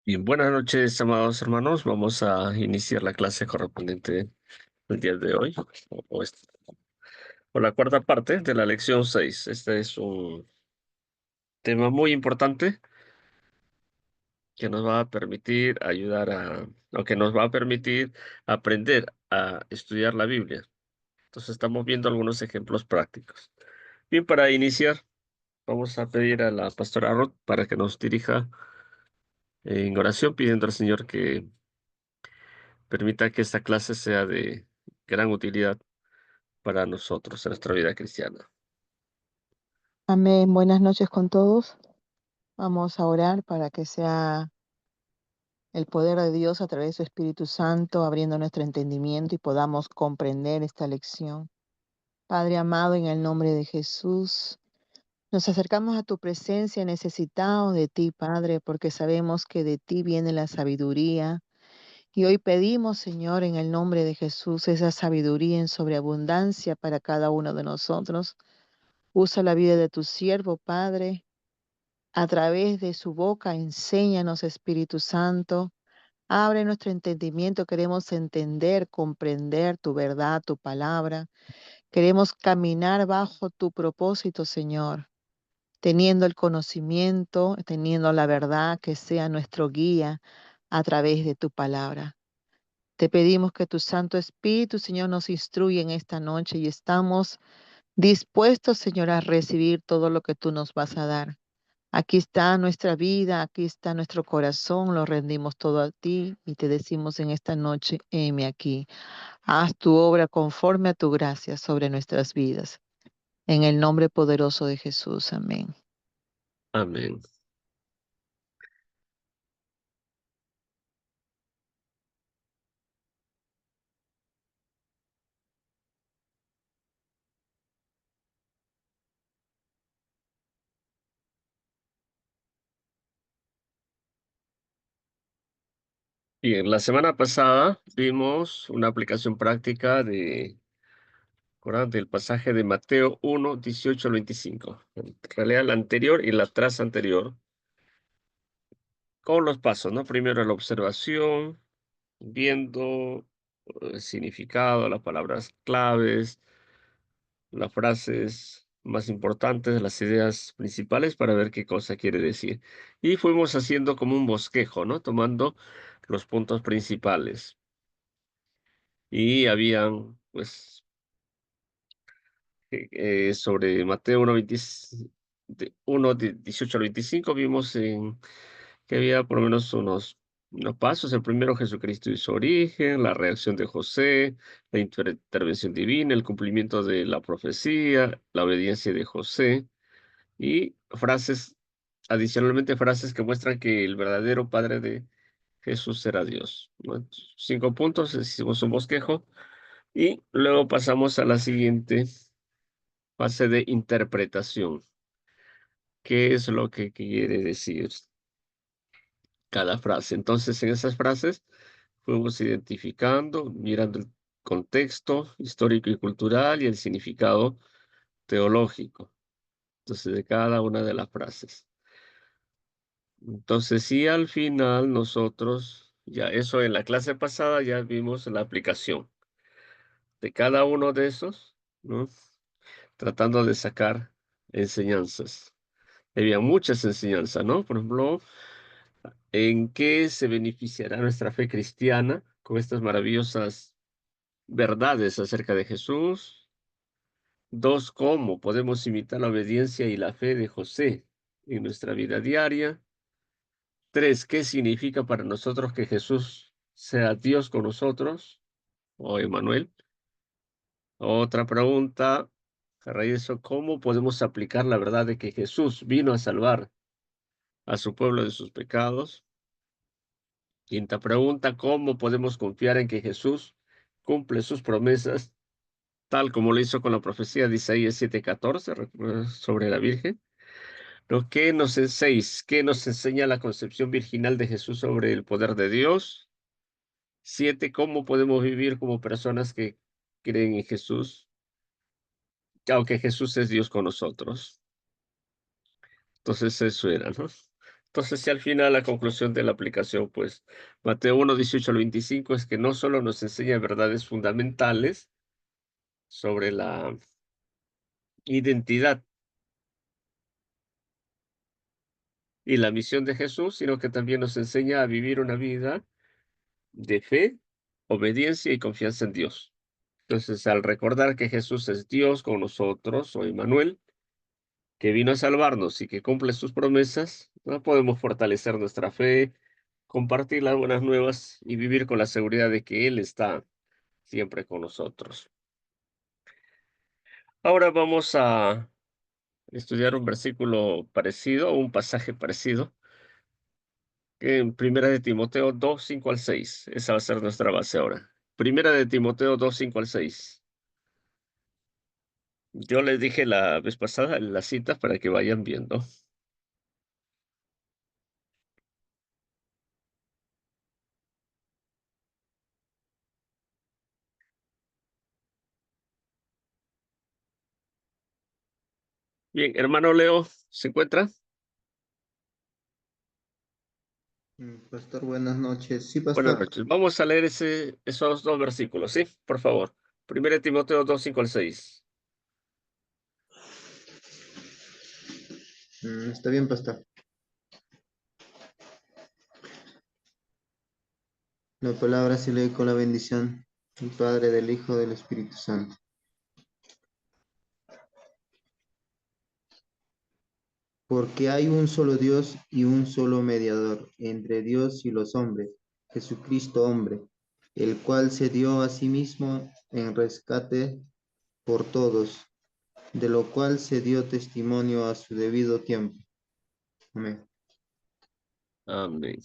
Bien, buenas noches, amados hermanos. Vamos a iniciar la clase correspondiente del día de hoy, o la cuarta parte de la lección 6. Este es un tema muy importante que nos va a permitir o que nos va a permitir aprender a estudiar la Biblia. Entonces, estamos viendo algunos ejemplos prácticos. Bien, para iniciar, vamos a pedir a la pastora Ruth para que nos dirija en oración, pidiendo al Señor que permita que esta clase sea de gran utilidad para nosotros en nuestra vida cristiana. Amén. Buenas noches con todos. Vamos a orar para que sea el poder de Dios a través de su Espíritu Santo abriendo nuestro entendimiento y podamos comprender esta lección. Padre amado, en el nombre de Jesús, nos acercamos a tu presencia necesitados de ti, Padre, porque sabemos que de ti viene la sabiduría. Y hoy pedimos, Señor, en el nombre de Jesús, esa sabiduría en sobreabundancia para cada uno de nosotros. Usa la vida de tu siervo, Padre. A través de su boca, enséñanos, Espíritu Santo. Abre nuestro entendimiento. Queremos entender, comprender tu verdad, tu palabra. Queremos caminar bajo tu propósito, Señor, teniendo el conocimiento, teniendo la verdad que sea nuestro guía a través de tu palabra. Te pedimos que tu Santo Espíritu, Señor, nos instruya en esta noche y estamos dispuestos, Señor, a recibir todo lo que tú nos vas a dar. Aquí está nuestra vida, aquí está nuestro corazón, lo rendimos todo a ti y te decimos en esta noche, heme aquí. Haz tu obra conforme a tu gracia sobre nuestras vidas. En el nombre poderoso de Jesús, amén. Amén. Bien, la semana pasada vimos una aplicación práctica ¿verdad?, del pasaje de Mateo 1, 18 al 25. En realidad, la anterior y la tras anterior, con los pasos, ¿no? Primero la observación, viendo el significado, las palabras claves, las frases más importantes, las ideas principales para ver qué cosa quiere decir. Y fuimos haciendo como un bosquejo, ¿no? Tomando los puntos principales. Y habían, pues, sobre Mateo 1, 1 de 18 al 25, vimos que había por lo menos unos pasos. El primero, Jesucristo y su origen, la reacción de José, la intervención divina, el cumplimiento de la profecía, la obediencia de José. Y adicionalmente frases que muestran que el verdadero padre de Jesús era Dios, ¿no? 5 puntos, hicimos un bosquejo y luego pasamos a la siguiente fase de interpretación. ¿Qué es lo que quiere decir cada frase? Entonces, en esas frases fuimos identificando, mirando el contexto histórico y cultural y el significado teológico, entonces, de cada una de las frases. Entonces, sí, al final nosotros, ya eso en la clase pasada ya vimos la aplicación de cada uno de esos, ¿no? Tratando de sacar enseñanzas. Había muchas enseñanzas, ¿no? Por ejemplo, ¿en qué se beneficiará nuestra fe cristiana con estas maravillosas verdades acerca de Jesús? Dos, ¿cómo podemos imitar la obediencia y la fe de José en nuestra vida diaria? Tres, ¿qué significa para nosotros que Jesús sea Dios con nosotros o Emmanuel? Otra pregunta, a raíz de eso, ¿cómo podemos aplicar la verdad de que Jesús vino a salvar a su pueblo de sus pecados? Quinta pregunta, ¿cómo podemos confiar en que Jesús cumple sus promesas, tal como lo hizo con la profecía de Isaías 7:14 sobre la Virgen? ¿No? ¿Qué nos enseña la concepción virginal de Jesús sobre el poder de Dios? 7, ¿cómo podemos vivir como personas que creen en Jesús, aunque Jesús es Dios con nosotros? Entonces eso era, ¿no? Entonces, si al final la conclusión de la aplicación, pues, Mateo 1, 18 al 25 es que no solo nos enseña verdades fundamentales sobre la identidad y la misión de Jesús, sino que también nos enseña a vivir una vida de fe, obediencia y confianza en Dios. Entonces, al recordar que Jesús es Dios con nosotros, o Emmanuel, que vino a salvarnos y que cumple sus promesas, no podemos fortalecer nuestra fe, compartir las buenas nuevas y vivir con la seguridad de que Él está siempre con nosotros. Ahora vamos a estudiar un versículo parecido, un pasaje parecido, que en Primera de Timoteo 2, 5 al 6. Esa va a ser nuestra base ahora. Primera de Timoteo 2, 5 al 6. Yo les dije la vez pasada las citas para que vayan viendo. Bien, hermano Leo, ¿se encuentra? Pastor, buenas noches. Sí, Buenas pastor. noches. Vamos a leer esos dos versículos, ¿sí? Por favor. Primera de Timoteo 2, 5 al 6. Está bien, pastor. La palabra se lee con la bendición del Padre, del Hijo, del Espíritu Santo. Porque hay un solo Dios y un solo mediador entre Dios y los hombres, Jesucristo hombre, el cual se dio a sí mismo en rescate por todos, de lo cual se dio testimonio a su debido tiempo. Amén. Amén.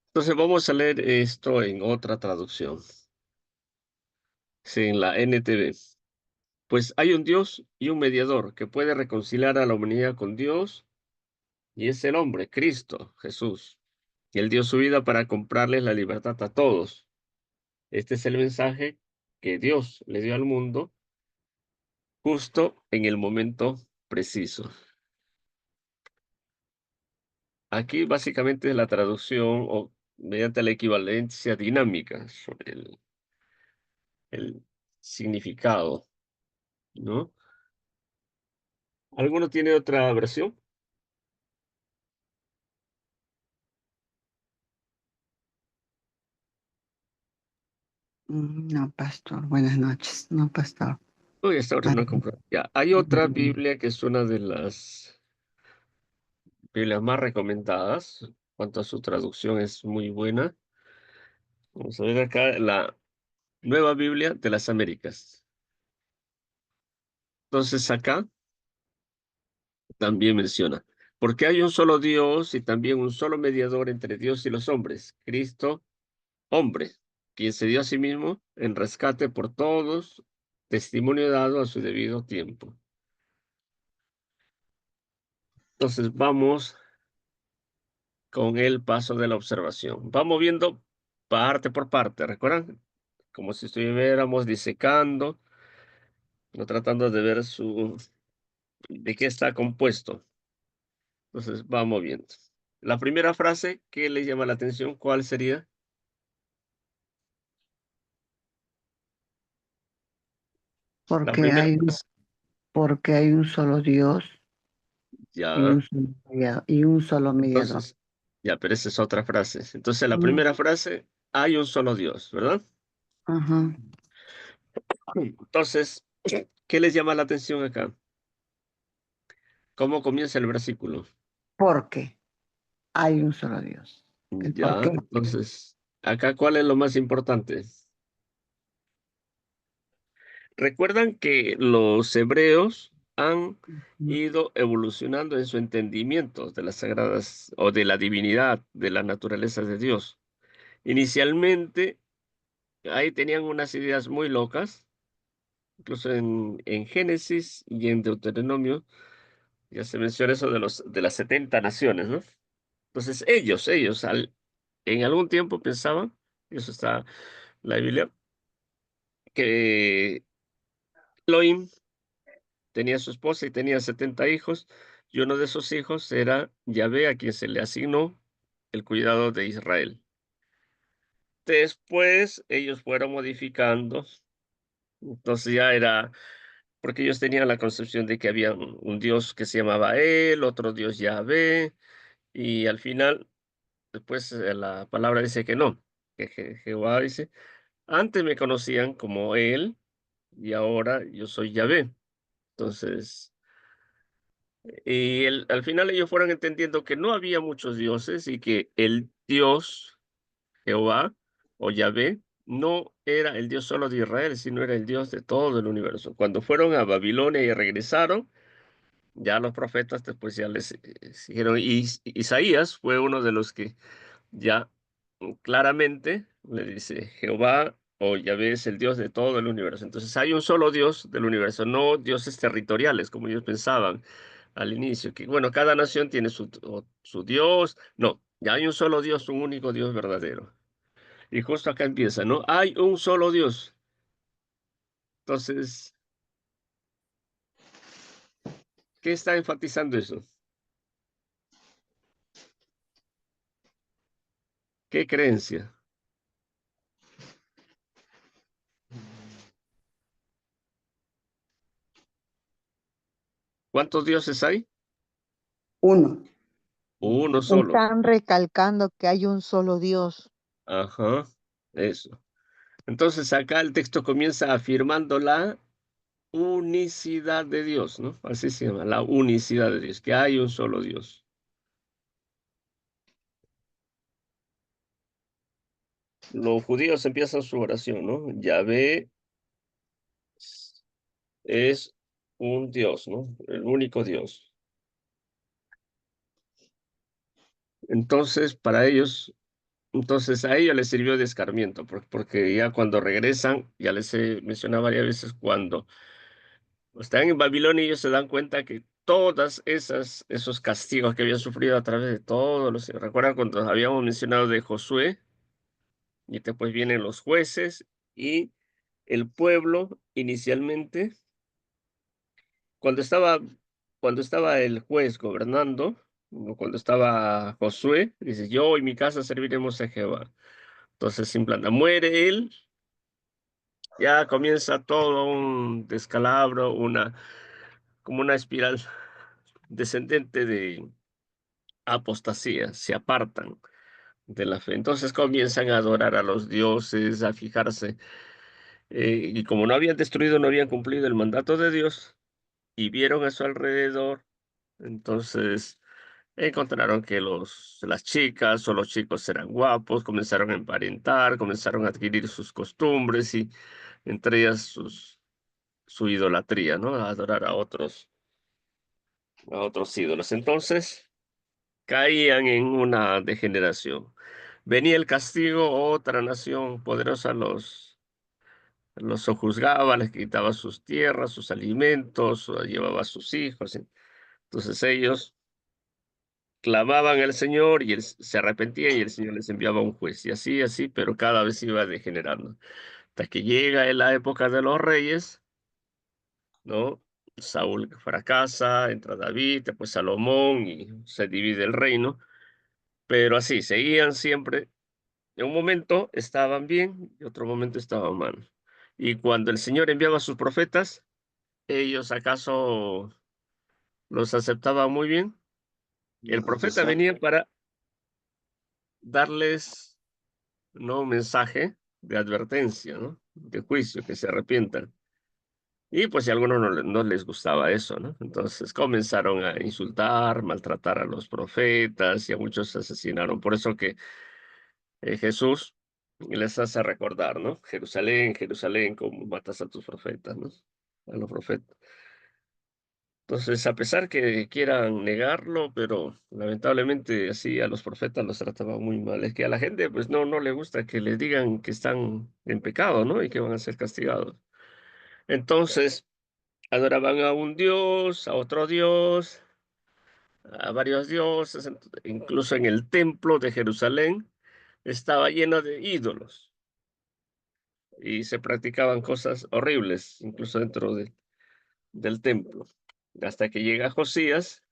Entonces vamos a leer esto en otra traducción, sí, en la NTV. Pues hay un Dios y un mediador que puede reconciliar a la humanidad con Dios, y es el hombre, Cristo, Jesús. Y él dio su vida para comprarles la libertad a todos. Este es el mensaje que Dios le dio al mundo justo en el momento preciso. Aquí básicamente es la traducción o mediante la equivalencia dinámica sobre el significado, ¿no? ¿Alguno tiene otra versión? No, pastor, buenas noches. No, pastor. Uy, hasta ahora Ah, no compro. Ya, hay otra Biblia que es una de las Biblias más recomendadas. Cuanto a su traducción es muy buena. Vamos a ver acá la Nueva Biblia de las Américas. Entonces acá también menciona, porque hay un solo Dios y también un solo mediador entre Dios y los hombres, Cristo, hombre, quien se dio a sí mismo en rescate por todos, testimonio dado a su debido tiempo. Entonces vamos con el paso de la observación. Vamos viendo parte por parte, ¿recuerdan? Como si estuviéramos disecando, no tratando de ver de qué está compuesto. Entonces vamos viendo. La primera frase, ¿qué le llama la atención? ¿Cuál sería? La Porque primera hay, frase. porque hay un solo Dios Ya, y un solo mediador. entonces, ya, pero esa es otra frase. Entonces la Mm, primera frase, hay un solo Dios, ¿verdad? Ajá. Entonces, ¿qué les llama la atención acá? ¿Cómo comienza el versículo? Porque hay un solo Dios. El por Ya, qué. entonces, acá, ¿cuál es lo más importante? Recuerdan que los hebreos han Mm, ido evolucionando en su entendimiento de las sagradas o de la divinidad, de la naturaleza de Dios. Inicialmente, ahí tenían unas ideas muy locas, incluso en Génesis y en Deuteronomio, ya se menciona eso de las 70 naciones, ¿no? Entonces, en algún tiempo pensaban, y eso está en la Biblia, que Elohim tenía su esposa y tenía 70 hijos, y uno de esos hijos era Yahvé, a quien se le asignó el cuidado de Israel. Después ellos fueron modificando, entonces ya era, porque ellos tenían la concepción de que había un Dios que se llamaba él, otro Dios Yahvé, y al final, después la palabra dice que no, que Jehová dice, antes me conocían como él y ahora yo soy Yahvé. Entonces, y al final ellos fueron entendiendo que no había muchos dioses y que el Dios Jehová o Yahvé no era el Dios solo de Israel, sino era el Dios de todo el universo. Cuando fueron a Babilonia y regresaron, ya los profetas después ya les siguieron. Y Isaías fue uno de los que ya claramente le dice Jehová o Yahvé es el Dios de todo el universo. Entonces hay un solo Dios del universo, no dioses territoriales como ellos pensaban al inicio, que bueno, cada nación tiene su Dios. No, ya hay un solo Dios, un único Dios verdadero. Y justo acá empieza, ¿no? Hay un solo Dios. Entonces, ¿qué está enfatizando eso? ¿Qué creencia? ¿Cuántos dioses hay? Uno. Uno solo. Están recalcando que hay un solo Dios. Ajá, eso. Entonces acá el texto comienza afirmando la unicidad de Dios, ¿no? Así se llama, la unicidad de Dios, que hay un solo Dios. Los judíos empiezan su oración, ¿no? Yahvé es un Dios, ¿no? El único Dios. Entonces, para ellos, entonces a ellos les sirvió de escarmiento, porque ya cuando regresan, ya les he mencionado varias veces, cuando están en Babilonia, ellos se dan cuenta que todas esos castigos que habían sufrido a través de todos los... ¿Recuerdan cuando habíamos mencionado de Josué? Y después vienen los jueces y el pueblo inicialmente, cuando estaba, cuando estaba el juez gobernando, o cuando estaba Josué, dice, yo y mi casa serviremos a Jehová. Entonces, sin planta, muere él, ya comienza todo un descalabro, como una espiral descendente de apostasía, se apartan de la fe. Entonces comienzan a adorar a los dioses, a fijarse, y como no habían destruido, no habían cumplido el mandato de Dios, y vieron a su alrededor, entonces encontraron que las chicas o los chicos eran guapos, comenzaron a emparentar, comenzaron a adquirir sus costumbres y entre ellas su idolatría, ¿no? A adorar a otros ídolos. Entonces caían en una degeneración. Venía el castigo, otra nación poderosa los sojuzgaba, les quitaba sus tierras, sus alimentos, o llevaba a sus hijos. Entonces ellos clamaban al Señor y él se arrepentía y el Señor les enviaba un juez. Y así, así, pero cada vez iba degenerando. Hasta que llega en la época de los reyes, ¿no? Saúl fracasa, entra David, después Salomón y se divide el reino. Pero así, seguían siempre. En un momento estaban bien y otro momento estaban mal. Y cuando el Señor enviaba a sus profetas, ellos acaso los aceptaban muy bien. El Los profeta rechazaron. venía para darles, ¿no?, un mensaje de advertencia, ¿no? De juicio, que se arrepientan. Y pues si a algunos no les gustaba eso, ¿no? Entonces comenzaron a insultar, maltratar a los profetas y a muchos asesinaron. Por eso que Jesús les hace recordar, ¿no? Jerusalén, Jerusalén, cómo matas a tus profetas, ¿no? A los profetas. Entonces, a pesar que quieran negarlo, pero lamentablemente así a los profetas los trataban muy mal. Es que a la gente, pues no le gusta que les digan que están en pecado, ¿no? Y que van a ser castigados. Entonces, adoraban a un dios, a otro dios, a varios dioses, incluso en el templo de Jerusalén estaba lleno de ídolos y se practicaban cosas horribles, incluso dentro del templo. Hasta que llega Josías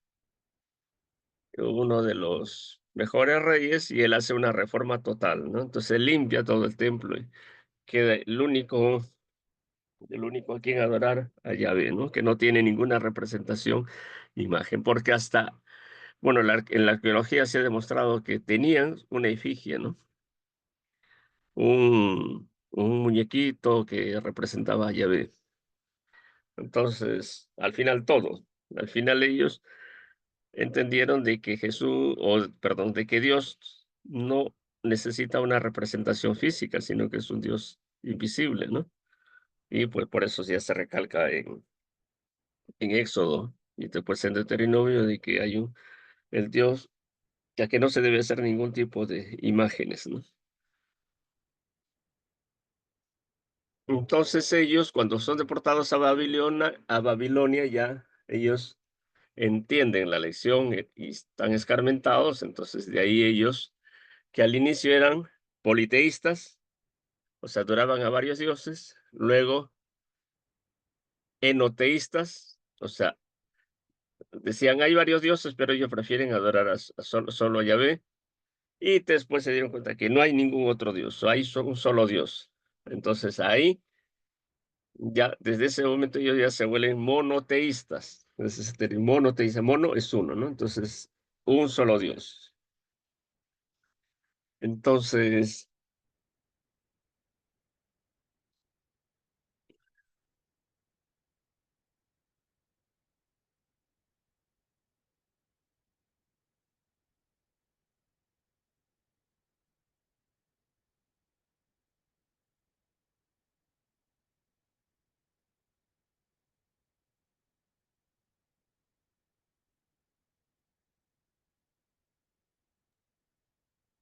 uno de los mejores reyes, y él hace una reforma total, ¿no? Entonces limpia todo el templo y queda el único a quien adorar a Yahvé, ¿no? Que no tiene ninguna representación, imagen, porque hasta, bueno, en la arqueología se ha demostrado que tenían una efigie, ¿no? Un muñequito que representaba a Yahvé. Entonces, al final ellos entendieron de que Jesús, o perdón, de que Dios no necesita una representación física, sino que es un Dios invisible, ¿no? Y pues por eso ya se recalca en Éxodo y después en Deuteronomio de que hay el Dios, ya que no se debe hacer ningún tipo de imágenes, ¿no? Entonces ellos, cuando son deportados a Babilonia, ya ellos entienden la lección, y están escarmentados. Entonces de ahí ellos, que al inicio eran politeístas, o sea, adoraban a varios dioses, luego enoteístas, o sea, decían hay varios dioses, pero ellos prefieren adorar solo a Yahvé, y después se dieron cuenta que no hay ningún otro dios, hay un solo Dios. Entonces ahí, ya desde ese momento ellos ya se vuelven monoteístas. Entonces, monoteísta, mono es uno, ¿no? Entonces, un solo Dios. Entonces,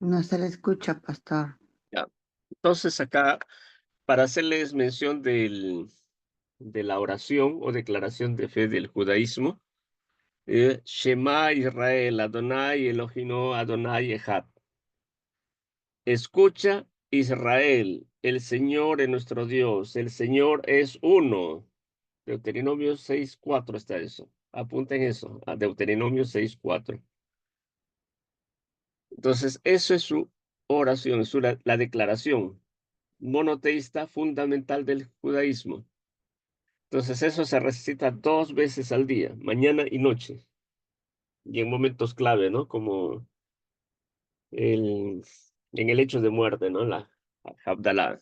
No se le escucha, pastor. ya. Entonces acá, para hacerles mención de la oración o declaración de fe del judaísmo, Shema Israel, Adonai Elohino, Adonai Echad. Escucha, Israel, el Señor es nuestro Dios, el Señor es uno. Deuteronomio 6:4 está eso. Apunten eso, a Deuteronomio 6:4. Entonces, eso es su oración, es la declaración monoteísta fundamental del judaísmo. Entonces, eso se recita 2 veces al día, mañana y noche, y en momentos clave, ¿no? Como el, en el hecho de muerte, ¿no? La Havdalah.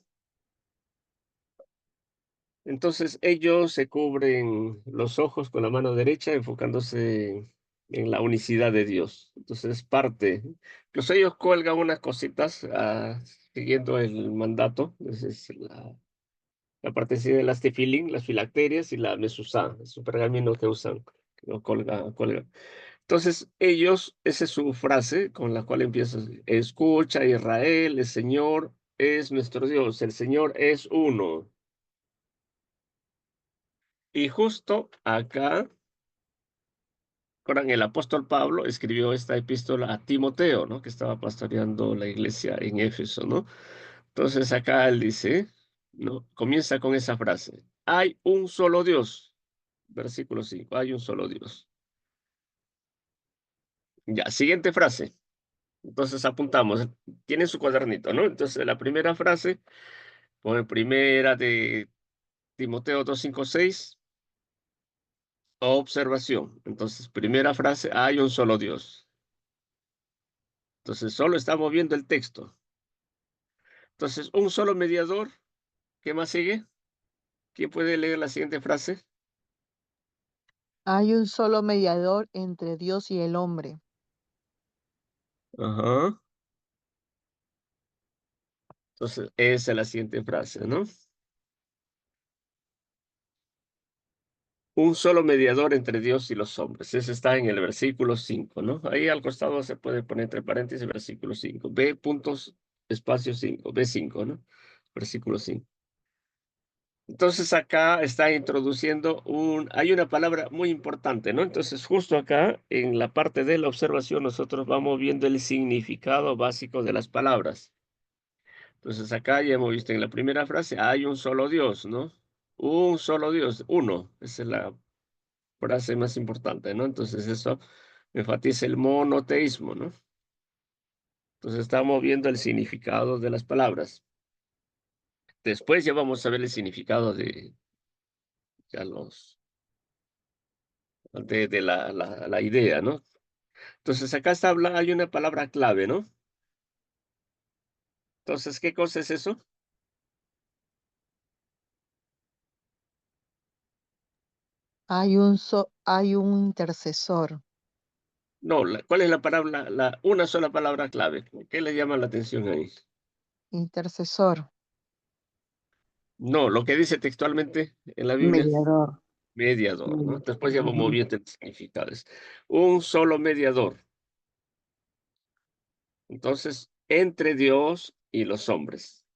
Entonces ellos se cubren los ojos con la mano derecha, enfocándose en la unicidad de Dios. Entonces parte, pues ellos cuelgan unas cositas, siguiendo el mandato. Esa es la partecilla de las tefilín, las filacterias y la mesuzá, es un pergamino que usan, que lo colgan. Entonces ellos, esa es su frase con la cual empiezan: escucha Israel, el Señor es nuestro Dios, el Señor es uno. Y justo acá, el apóstol Pablo escribió esta epístola a Timoteo, ¿no? Que estaba pastoreando la iglesia en Éfeso, ¿no? Entonces acá él dice, ¿no? Comienza con esa frase: hay un solo Dios. Versículo 5, hay un solo Dios. Ya, siguiente frase. Entonces apuntamos, tienen su cuadernito, ¿no? Entonces la primera frase, pone primera de Timoteo 2:5-6, observación. Entonces, primera frase, hay un solo Dios. Entonces, solo estamos viendo el texto. Entonces, un solo mediador. ¿Qué más sigue? ¿Quién puede leer la siguiente frase? Hay un solo mediador entre Dios y el hombre. Ajá. Entonces, esa es la siguiente frase, ¿no? Un solo mediador entre Dios y los hombres. Ese está en el versículo 5, ¿no? Ahí al costado se puede poner entre paréntesis versículo 5. B puntos, espacio 5, B5, ¿no? Versículo 5. Entonces acá está introduciendo hay una palabra muy importante, ¿no? Entonces justo acá en la parte de la observación nosotros vamos viendo el significado básico de las palabras. Entonces acá ya hemos visto en la primera frase, hay un solo Dios, ¿no? Un solo Dios, uno. Esa es la frase más importante, ¿no? Entonces eso enfatiza el monoteísmo, ¿no? Entonces estamos viendo el significado de las palabras. Después ya vamos a ver el significado de ya de la idea, ¿no? Entonces acá hay una palabra clave, ¿no? Entonces, ¿qué cosa es eso? Hay un intercesor, No, ¿cuál es la palabra, una sola palabra clave? ¿Qué le llama la atención ahí? intercesor, No, lo que dice textualmente en la Biblia, Mediador. mediador, ¿no? Después ya vamos Ujú. viendo el significado. Es un solo mediador. Entonces, entre Dios y los hombres.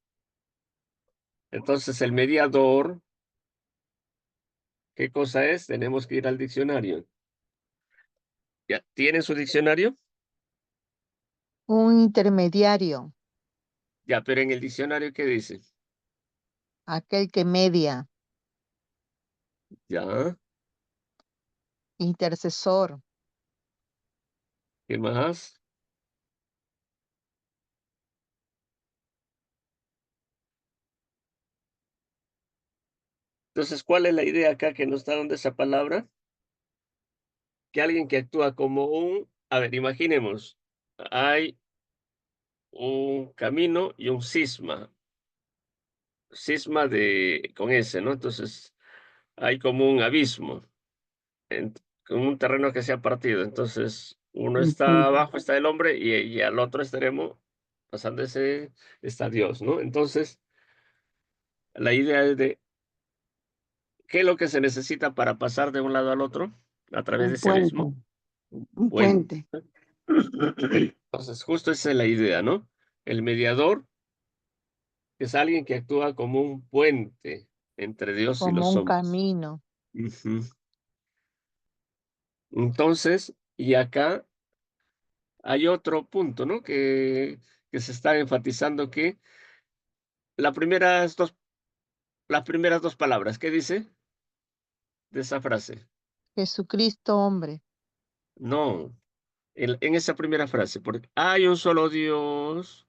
Entonces, el mediador, ¿qué cosa es? Tenemos que ir al diccionario. ¿Ya tienen su diccionario? un intermediario, Ya, pero en el diccionario, ¿qué dice? aquel que media, Ya, intercesor, ¿qué más? Entonces, ¿cuál es la idea acá que nos está dando esa palabra? Que alguien que actúa como a ver, imaginemos, hay un camino y un cisma con ese, ¿no? Entonces, hay como un abismo, en con un terreno que se ha partido. Entonces, uno está Ujú. abajo, está el hombre, y al otro extremo, pasando ese, está Dios, ¿no? Entonces, la idea es de, ¿qué es lo que se necesita para pasar de un lado al otro a través de Un ese puente. abismo? Un Puente. puente. Entonces, justo esa es la idea, ¿no? El mediador es alguien que actúa como un puente entre Dios y como los un hombres. camino. Ujú. Entonces, y acá hay otro punto, ¿no? Que se está enfatizando que la primeras dos, las primeras dos palabras, ¿qué dice de esa frase? Jesucristo hombre, No, en esa primera frase, porque hay un solo Dios,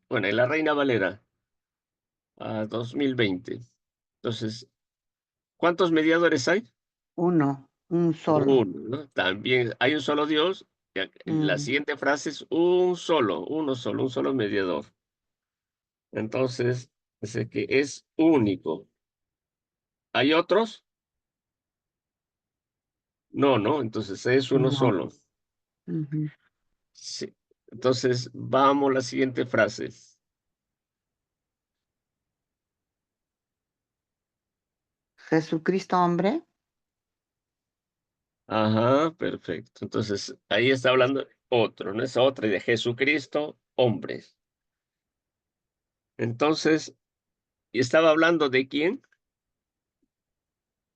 bueno, en la Reina Valera, 2020. Entonces, ¿cuántos mediadores hay? Uno. Un solo. Uno, ¿no? También hay un solo Dios. La Mm, siguiente frase es un solo mediador. Entonces, dice que es único. ¿Hay otros? No, no, entonces es uno no. solo. Ujú. Sí. Entonces, vamos a la siguiente frase. Jesucristo hombre. Ajá, perfecto. Entonces, ahí está hablando otro, ¿no? Es otra de Jesucristo, hombre. Entonces, y estaba hablando de quién?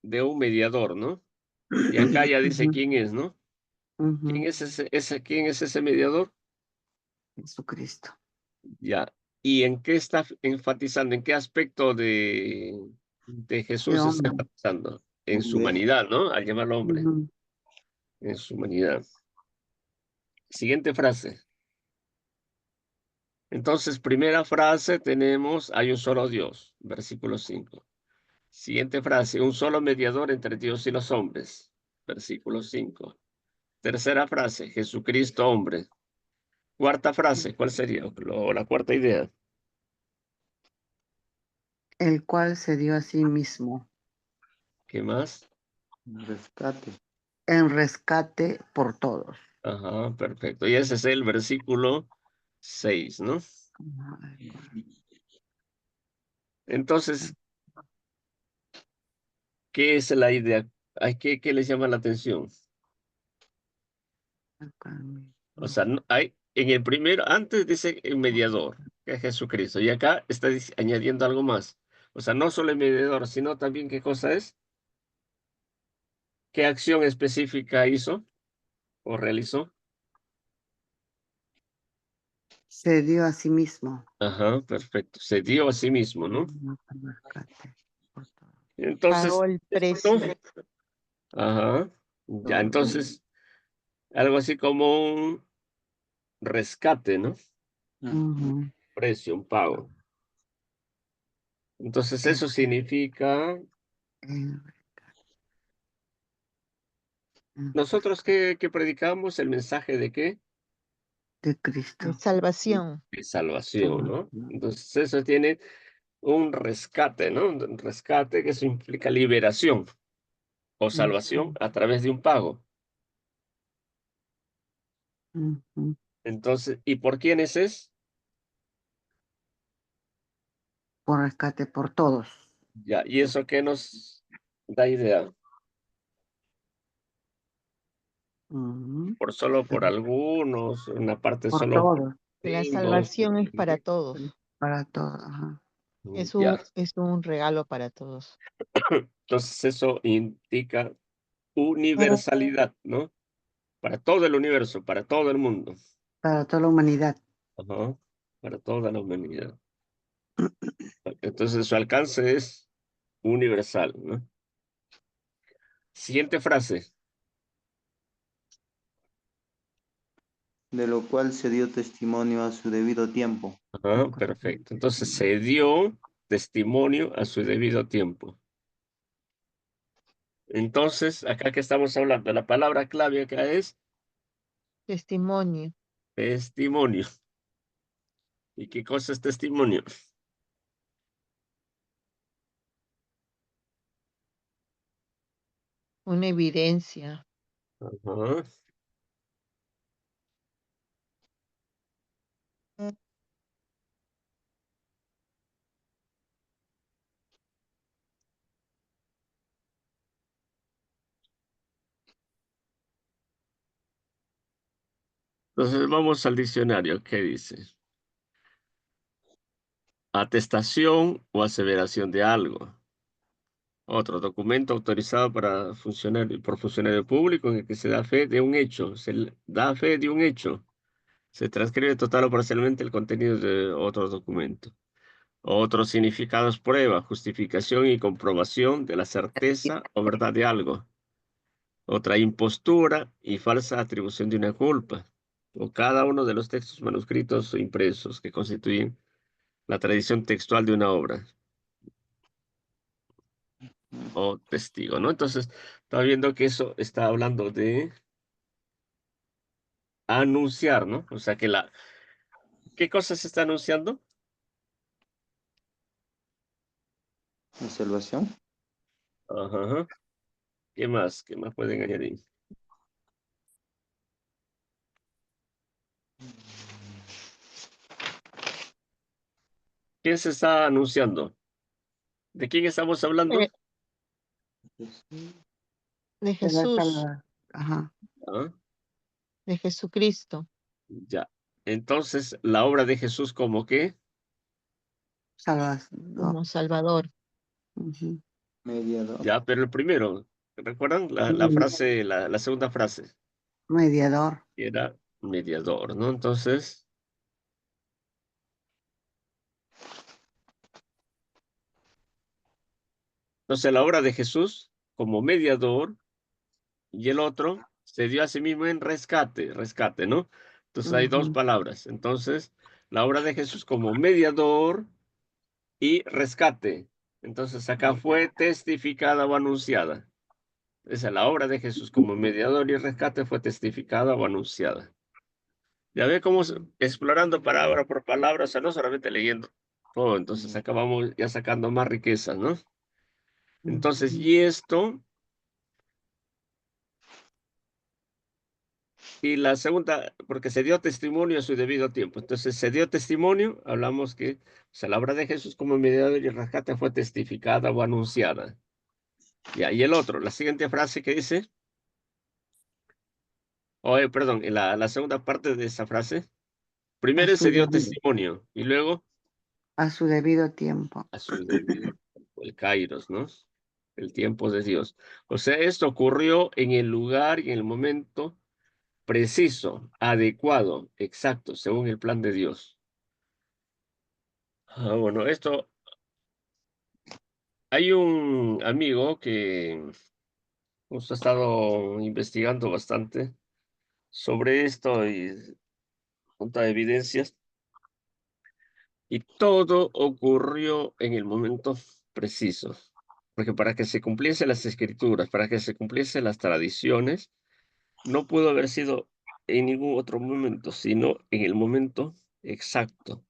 De un mediador, ¿no? Y acá ya dice Ujú, quién es, ¿no? ¿Quién ujú. es quién es ese mediador? Jesucristo. Ya. ¿Y en qué está enfatizando? ¿En qué aspecto de De Jesús está hombre. enfatizando? En su Hombre, humanidad, ¿no? Al llamarlo hombre, Ujú. en su humanidad. Siguiente frase. Entonces, primera frase tenemos, hay un solo Dios, versículo 5. Siguiente frase, un solo mediador entre Dios y los hombres, versículo 5. Tercera frase, Jesucristo hombre. Cuarta frase, ¿cuál sería? La cuarta idea. El cual se dio a sí mismo ¿Qué más? rescate. en rescate por todos. Ajá, perfecto. Y ese es el versículo 6, ¿no? Entonces, ¿qué es la idea? ¿Qué les llama la atención? O sea, hay, en el primero, antes dice el mediador, que es Jesucristo, y acá está añadiendo algo más. O sea, no solo el mediador, sino también qué cosa es, qué acción específica hizo o realizó. Se dio a sí mismo Ajá, perfecto. Se dio a sí mismo, ¿no? en rescate por todos. pagó Entonces, el esto, precio. ajá, ya, entonces. algo así como un rescate, ¿no? Ujú. Precio, un pago. Entonces El- eso significa, el- mm, nosotros que predicamos el mensaje de qué? de De Cristo. salvación. De salvación, Ujú. ¿no? Entonces eso tiene un rescate, ¿no? Un rescate que eso implica liberación o salvación Ujú. a través de un pago. Ujú. Entonces, ¿y por quiénes es? Por rescate por todos. Ya, ¿y eso qué nos da idea? Ujú. Por solo por Pero algunos, una parte por solo por todos, La primos, salvación es para todos. para todos. Ajá. ya. Es un regalo para todos. Entonces eso indica universalidad, ¿no? Para todo el universo, para todo el mundo. Para toda la humanidad. Ajá, para toda la humanidad. Entonces su alcance es universal, ¿no? Siguiente frase. de lo cual se dio testimonio a su debido tiempo. Ajá, perfecto. Entonces se dio testimonio a su debido tiempo. Entonces, acá que estamos hablando, la palabra clave acá es Testimonio, testimonio. ¿Y qué cosa es testimonio? una evidencia. Ajá. Entonces vamos al diccionario. ¿Qué dice? Atestación o aseveración de algo. Otro documento autorizado por funcionario público en el que se da fe de un hecho. Da fe de un hecho. Se transcribe total o parcialmente el contenido de otro documento. Otros significados: prueba, justificación y comprobación de la certeza o verdad de algo. Otra: impostura y falsa atribución de una culpa. O cada uno de los textos manuscritos o impresos que constituyen la tradición textual de una obra. O testigo, ¿no? Entonces, está viendo que eso está hablando de anunciar, ¿no? O sea, ¿qué cosa se está anunciando? La salvación. Ajá, ajá. ¿Qué más? ¿Qué más pueden añadir? ¿Quién se está anunciando? ¿De quién estamos hablando? Eh, de De la Jesús, Ajá. Ah, de Jesucristo, ya. Entonces, la obra de Jesús, ¿como qué? Salvador. como Salvador. Ujú. Mediador. Ya, pero el primero, ¿recuerdan la Mm, frase, la segunda frase? mediador. Que era mediador, ¿no? Entonces la obra de Jesús como mediador, y el otro se dio a sí mismo en rescate, rescate, ¿no? Entonces hay dos Ujú. palabras. Entonces, la obra de Jesús como mediador y rescate. Entonces acá fue testificada o anunciada. Esa es la obra de Jesús como mediador y rescate, fue testificada o anunciada. Ya ve cómo explorando palabra por palabra, o sea, no solamente leyendo todo, entonces acá vamos ya sacando más riqueza, ¿no? Entonces, Ujú. y esto, y la segunda, porque se dio testimonio a su debido tiempo. Entonces, se dio testimonio, hablamos que, o sea, la obra de Jesús como mediador y rescate fue testificada o anunciada. Ya, y el otro, la siguiente frase que dice, perdón, en la segunda parte de esa frase, A primero se su dio debido, testimonio y luego a su debido tiempo. a su debido, el kairos, ¿no? El tiempo de Dios. O sea, esto ocurrió en el lugar y en el momento preciso, adecuado, exacto, según el plan de Dios. Bueno, esto, hay un amigo que nos ha estado investigando bastante sobre esto y junta evidencias, y todo ocurrió en el momento preciso. Porque para que se cumpliesen las escrituras, para que se cumpliesen las tradiciones, no pudo haber sido en ningún otro momento, sino en el momento exacto.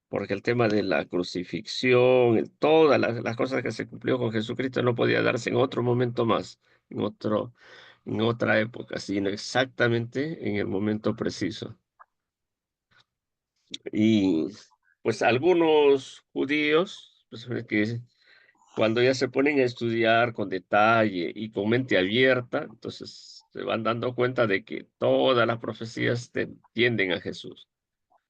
Porque el tema de la crucifixión, todas las cosas que se cumplió con Jesucristo no podía darse en otro momento más, en otra época, sino exactamente en el momento preciso. Y pues algunos judíos, pues, que cuando ya se ponen a estudiar con detalle y con mente abierta, entonces se van dando cuenta de que todas las profecías tienden a Jesús.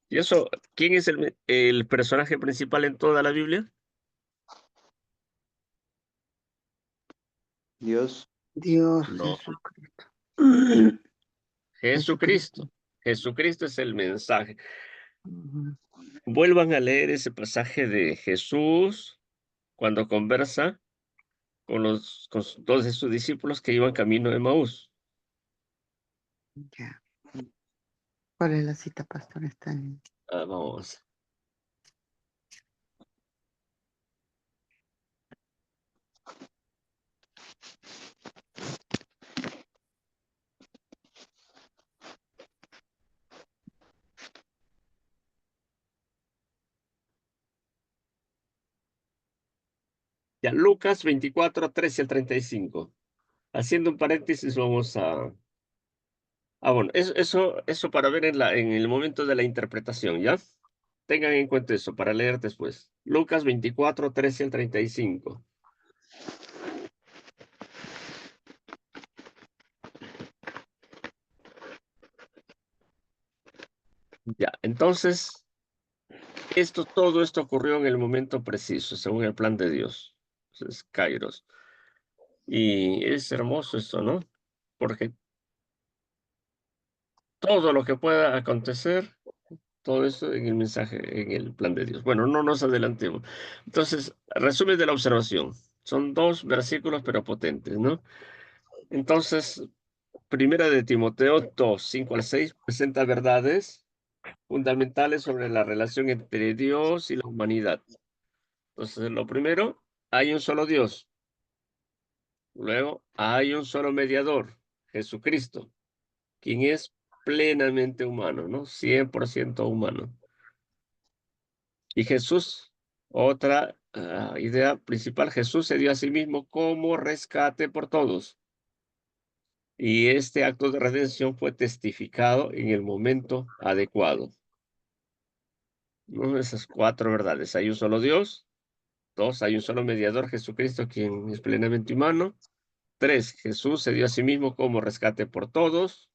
Y eso, ¿quién es el personaje principal en toda la Biblia? Dios, Dios No, Jesucristo. Jesucristo. Jesucristo. Jesucristo es el mensaje. Ujú. Vuelvan a leer ese pasaje de Jesús cuando conversa con dos de sus discípulos que iban camino de Maús. Ya. ¿Cuál es la cita, pastor? Está en... Ah, vamos. Ya, Lucas 24, 13 al 35. Haciendo un paréntesis, vamos a... Ah, bueno, eso para ver en el momento de la interpretación, ¿ya? Tengan en cuenta eso para leer después. Lucas 24, 13 al 35. Ya, entonces, todo esto ocurrió en el momento preciso, según el plan de Dios. Es Kairos. Y es hermoso esto, ¿no? Porque todo lo que pueda acontecer, todo eso en el mensaje, en el plan de Dios. Bueno, no nos adelantemos. Entonces, resumen de la observación. Son dos versículos, pero potentes, ¿no? Entonces, primera de Timoteo 2, 5 al 6, presenta verdades fundamentales sobre la relación entre Dios y la humanidad. Entonces, lo primero, hay un solo Dios. Luego, hay un solo mediador, Jesucristo, quien es plenamente humano, ¿no? 100% humano. Y Jesús, otra idea principal, Jesús se dio a sí mismo como rescate por todos. Y este acto de redención fue testificado en el momento adecuado. ¿No? Esas cuatro verdades. Hay un solo Dios. Dos, hay un solo mediador, Jesucristo, quien es plenamente humano. Tres, Jesús se dio a sí mismo como rescate por todos.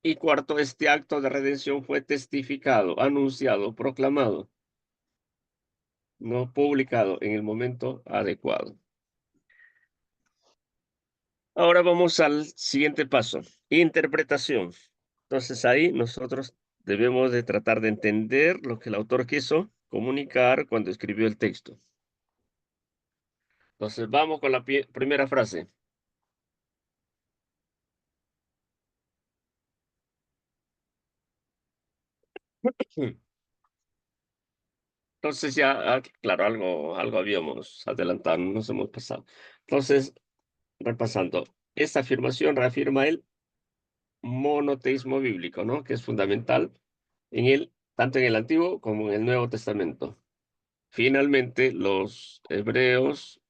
Y cuarto, este acto de redención fue testificado, anunciado, proclamado, no publicado en el momento adecuado. Ahora vamos al siguiente paso, interpretación. Entonces ahí nosotros debemos de tratar de entender lo que el autor quiso comunicar cuando escribió el texto. Entonces vamos con la primera frase. Entonces ya, claro, algo habíamos adelantado, no nos hemos pasado. Entonces, repasando, esta afirmación reafirma el monoteísmo bíblico, ¿no? Que es fundamental tanto en el Antiguo como en el Nuevo Testamento. Finalmente, los hebreos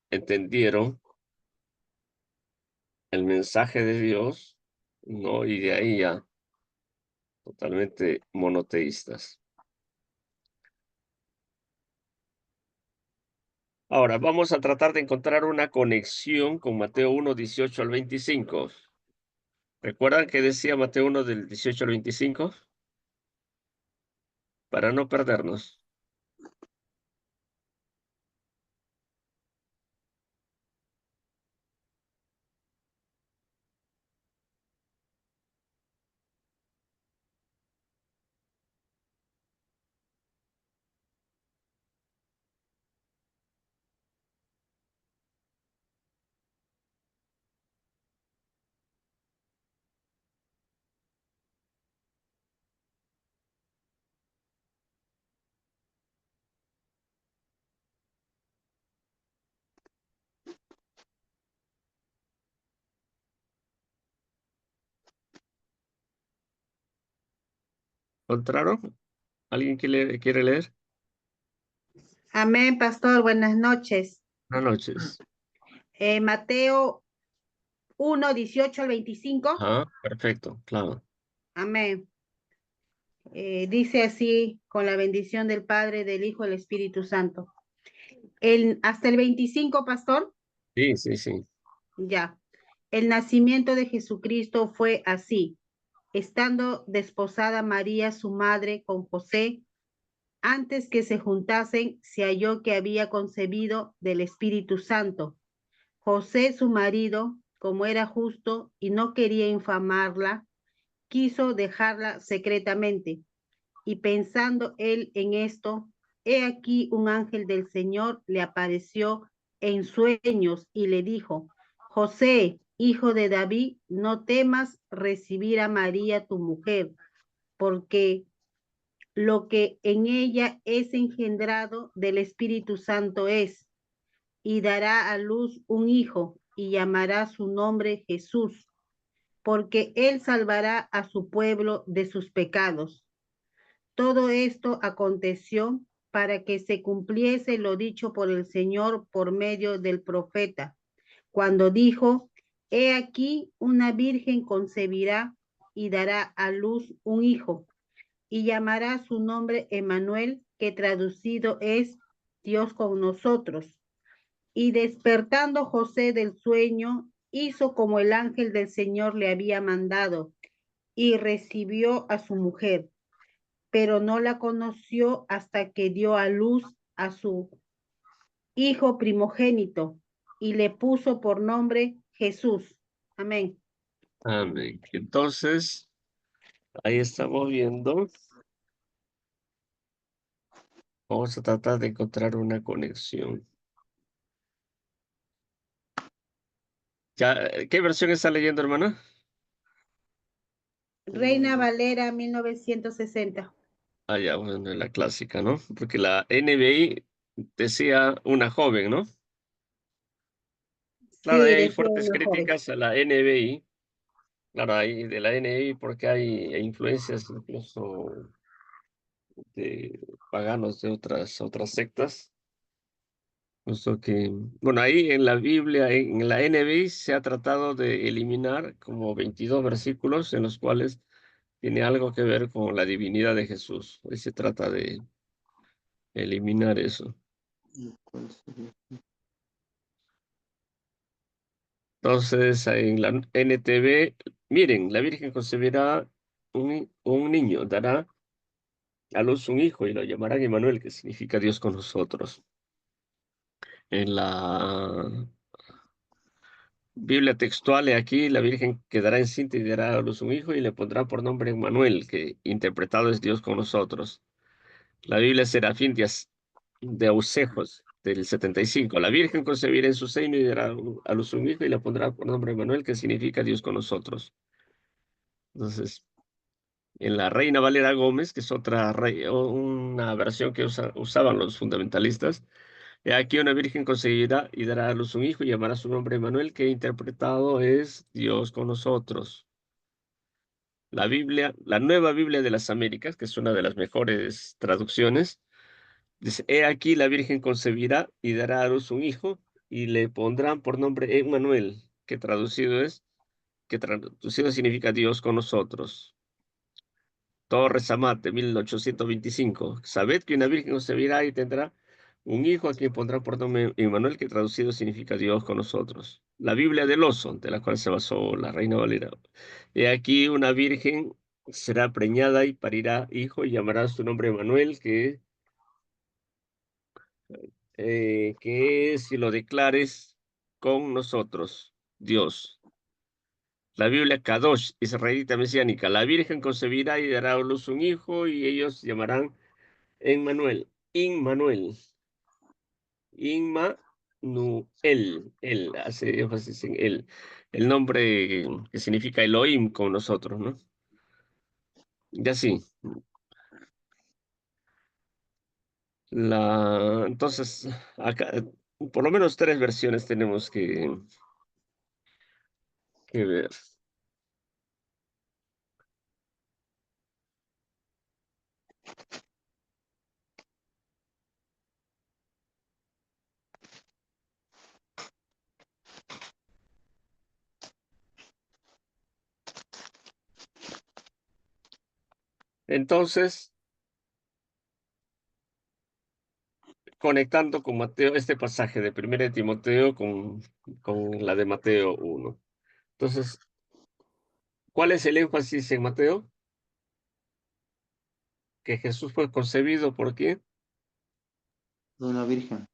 entendieron el mensaje de Dios, ¿no? Y de ahí ya totalmente monoteístas. Ahora, vamos a tratar de encontrar una conexión con Mateo 1, 18 al 25. ¿Recuerdan que decía Mateo 1 del 18 al 25? Para no perdernos. ¿Encontraron? ¿Alguien quiere leer? Amén, pastor. Buenas noches. Buenas noches. Mateo 1, 18 al 25. Ajá, perfecto, claro. Amén. Dice así, con la bendición del Padre, del Hijo y del Espíritu Santo. Hasta el 25, pastor. Sí, sí, sí. Ya. El nacimiento de Jesucristo fue así. Estando desposada María, su madre, con José, antes que se juntasen, se halló que había concebido del Espíritu Santo. José, su marido, como era justo y no quería infamarla, quiso dejarla secretamente. Y pensando él en esto, he aquí un ángel del Señor le apareció en sueños y le dijo: José, hijo de David, no temas recibir a María tu mujer, porque lo que en ella es engendrado del Espíritu Santo es, y dará a luz un hijo, y llamará su nombre Jesús, porque él salvará a su pueblo de sus pecados. Todo esto aconteció para que se cumpliese lo dicho por el Señor por medio del profeta, cuando dijo: He aquí una virgen concebirá y dará a luz un hijo, y llamará su nombre Emmanuel, que traducido es Dios con nosotros. Y despertando José del sueño, hizo como el ángel del Señor le había mandado, y recibió a su mujer, pero no la conoció hasta que dio a luz a su hijo primogénito, y le puso por nombre Jesús. Amén. Amén. Entonces, ahí estamos viendo. Vamos a tratar de encontrar una conexión. Ya, ¿qué versión está leyendo, hermana? Reina Valera 1960. Ah, ya, bueno, la clásica, ¿no? Porque la NBI decía una joven, ¿no? Claro, Sí, hay decía fuertes una joven. críticas a la NBI. Claro, hay de la NBI porque hay influencias incluso de paganos de otras sectas. Puesto que, bueno, ahí en la Biblia, en la NBI, se ha tratado de eliminar como 22 versículos en los cuales tiene algo que ver con la divinidad de Jesús. Hoy se trata de eliminar eso. ¿Cuál sería? Entonces, en la NTV, miren, la Virgen concebirá un niño, dará a luz un hijo y lo llamarán Emmanuel, que significa Dios con nosotros. En la Biblia textual, he aquí, la Virgen quedará encinta y dará a luz un hijo y le pondrá por nombre Emmanuel, que interpretado es Dios con nosotros. La Biblia Serafín de Ausejos, del 75. La Virgen concebirá en su seno y dará a luz un hijo y le pondrá por nombre Emmanuel, que significa Dios con nosotros. Entonces, en la Reina Valera Gómez, que es una versión que usaban los fundamentalistas, he aquí una virgen concebirá y dará a luz un hijo y llamará su nombre Emmanuel, que interpretado es Dios con nosotros. La Biblia, la Nueva Biblia de las Américas, que es una de las mejores traducciones, dice: he aquí la virgen concebirá y dará a luz un hijo y le pondrán por nombre Emmanuel, que traducido significa Dios con nosotros. Torres Amat, de 1825. Sabed que una virgen concebirá y tendrá un hijo a quien pondrá por nombre Emmanuel, que traducido significa Dios con nosotros. La Biblia del Oso, de la cual se basó la Reina Valera. He aquí una virgen será preñada y parirá hijo y llamará su nombre Emmanuel, que es, si lo declares, con nosotros, Dios. La Biblia Kadosh, israelita mesiánica. La virgen concebirá y dará a luz un hijo y ellos llamarán Emmanuel, Inmanuel, Inmanuel, él hace énfasis en él, el nombre que significa Elohim con nosotros, ¿no? Ya sí, entonces, acá, por lo menos tres versiones tenemos que ver. Entonces, conectando con Mateo, este pasaje de 1 de Timoteo con la de Mateo 1. Entonces, ¿cuál es el énfasis en Mateo? Que Jesús fue concebido ¿por quién? De una virgen.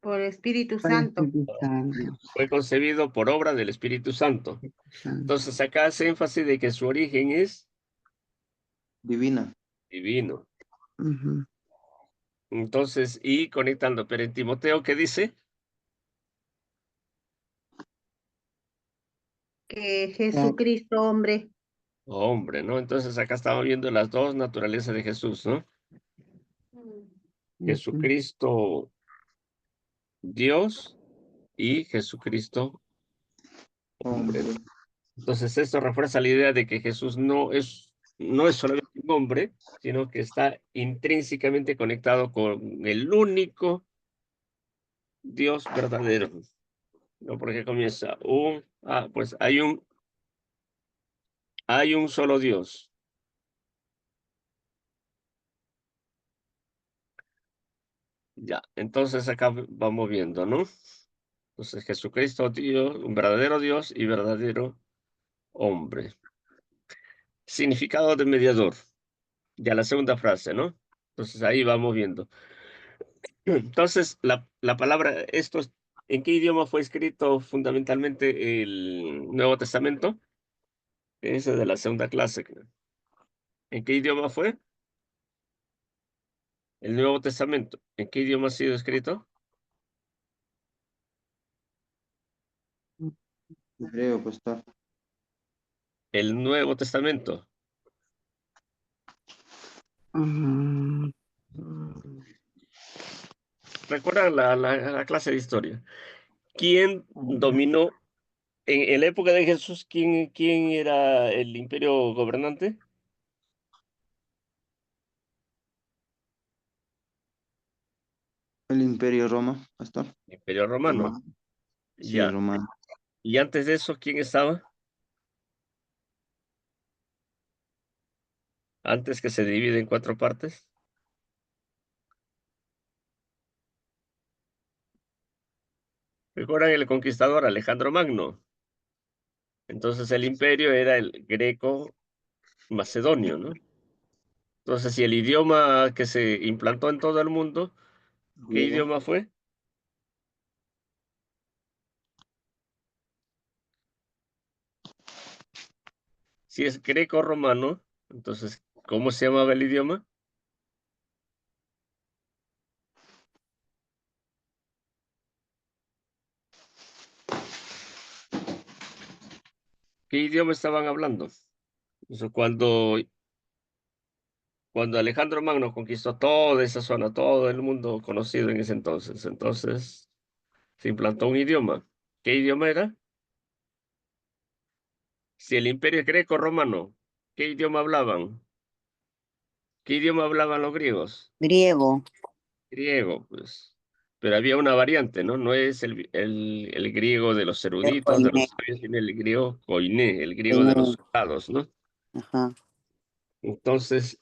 por Espíritu Por el Santo. Espíritu Santo. Fue concebido por obra del Espíritu Santo. Entonces, acá hace énfasis de que su origen es Divina. divino. Ujú. Entonces, y conectando, pero en Timoteo, ¿qué dice? Que Jesucristo, hombre. Hombre, ¿no? Entonces, acá estamos viendo las dos naturalezas de Jesús, ¿no? Ujú. Jesucristo Dios y Jesucristo hombre. Hombre. Entonces, esto refuerza la idea de que Jesús no es solamente un hombre, sino que está intrínsecamente conectado con el único Dios verdadero. ¿No? Porque comienza pues hay un solo Dios. Ya, entonces acá vamos viendo, ¿no? Entonces, Jesucristo Dios, un verdadero Dios y verdadero hombre. Significado de mediador. Ya la segunda frase, ¿no? Entonces ahí vamos viendo. Entonces, la palabra, ¿en qué idioma fue escrito fundamentalmente el Nuevo Testamento? Ese de la segunda clase, creo. ¿En qué idioma fue? El Nuevo Testamento. ¿En qué idioma ha sido escrito? Hebreo, pastor. El Nuevo Testamento. Ujú. ¿Recuerdan la clase de historia? ¿Quién dominó en la época de Jesús? ¿Quién era el imperio gobernante? El Imperio Roma, pastor. El Imperio Romano. Romano. Sí, Ya. romano. Y antes de eso, ¿quién estaba? Antes que se divide en 4 partes. ¿Recuerdan el conquistador Alejandro Magno? Entonces el imperio era el greco macedonio, ¿no? Entonces, si el idioma que se implantó en todo el mundo, ¿qué Griego. idioma fue? Si es greco-romano, entonces, ¿cómo se llamaba el idioma? ¿Qué idioma estaban hablando? Eso cuando Alejandro Magno conquistó toda esa zona, todo el mundo conocido en ese entonces se implantó un idioma. ¿Qué idioma era? Si el imperio es greco-romano, ¿qué idioma hablaban? ¿Qué idioma hablaban los griegos? Griego, Griego, pues. Pero había una variante, ¿no? No es el griego de los el eruditos, de koiné, los sabios, sino el griego koiné, el griego de los koiné, soldados, ¿no? ajá. Entonces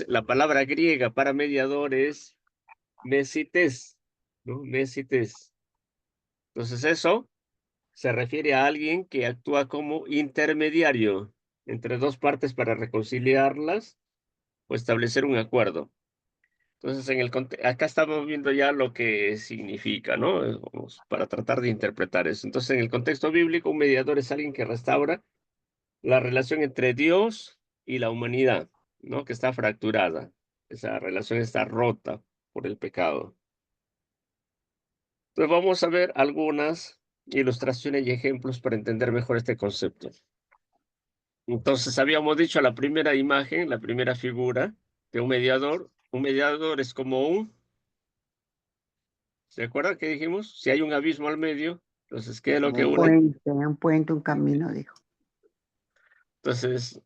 la palabra griega para mediador es mesites, ¿no? Mesites. Entonces eso se refiere a alguien que actúa como intermediario entre dos partes para reconciliarlas o establecer un acuerdo. Entonces, acá estamos viendo ya lo que significa, ¿no? Para tratar de interpretar eso. Entonces, en el contexto bíblico, un mediador es alguien que restaura la relación entre Dios y la humanidad, ¿no? Que está fracturada. Esa relación está rota por el pecado. Entonces, vamos a ver algunas ilustraciones y ejemplos para entender mejor este concepto. Entonces, habíamos dicho la primera imagen, la primera figura de un mediador. Un mediador es como ¿se acuerdan que dijimos? Si hay un abismo al medio, entonces, ¿qué es lo que une? Un puente, un camino, dijo. Entonces,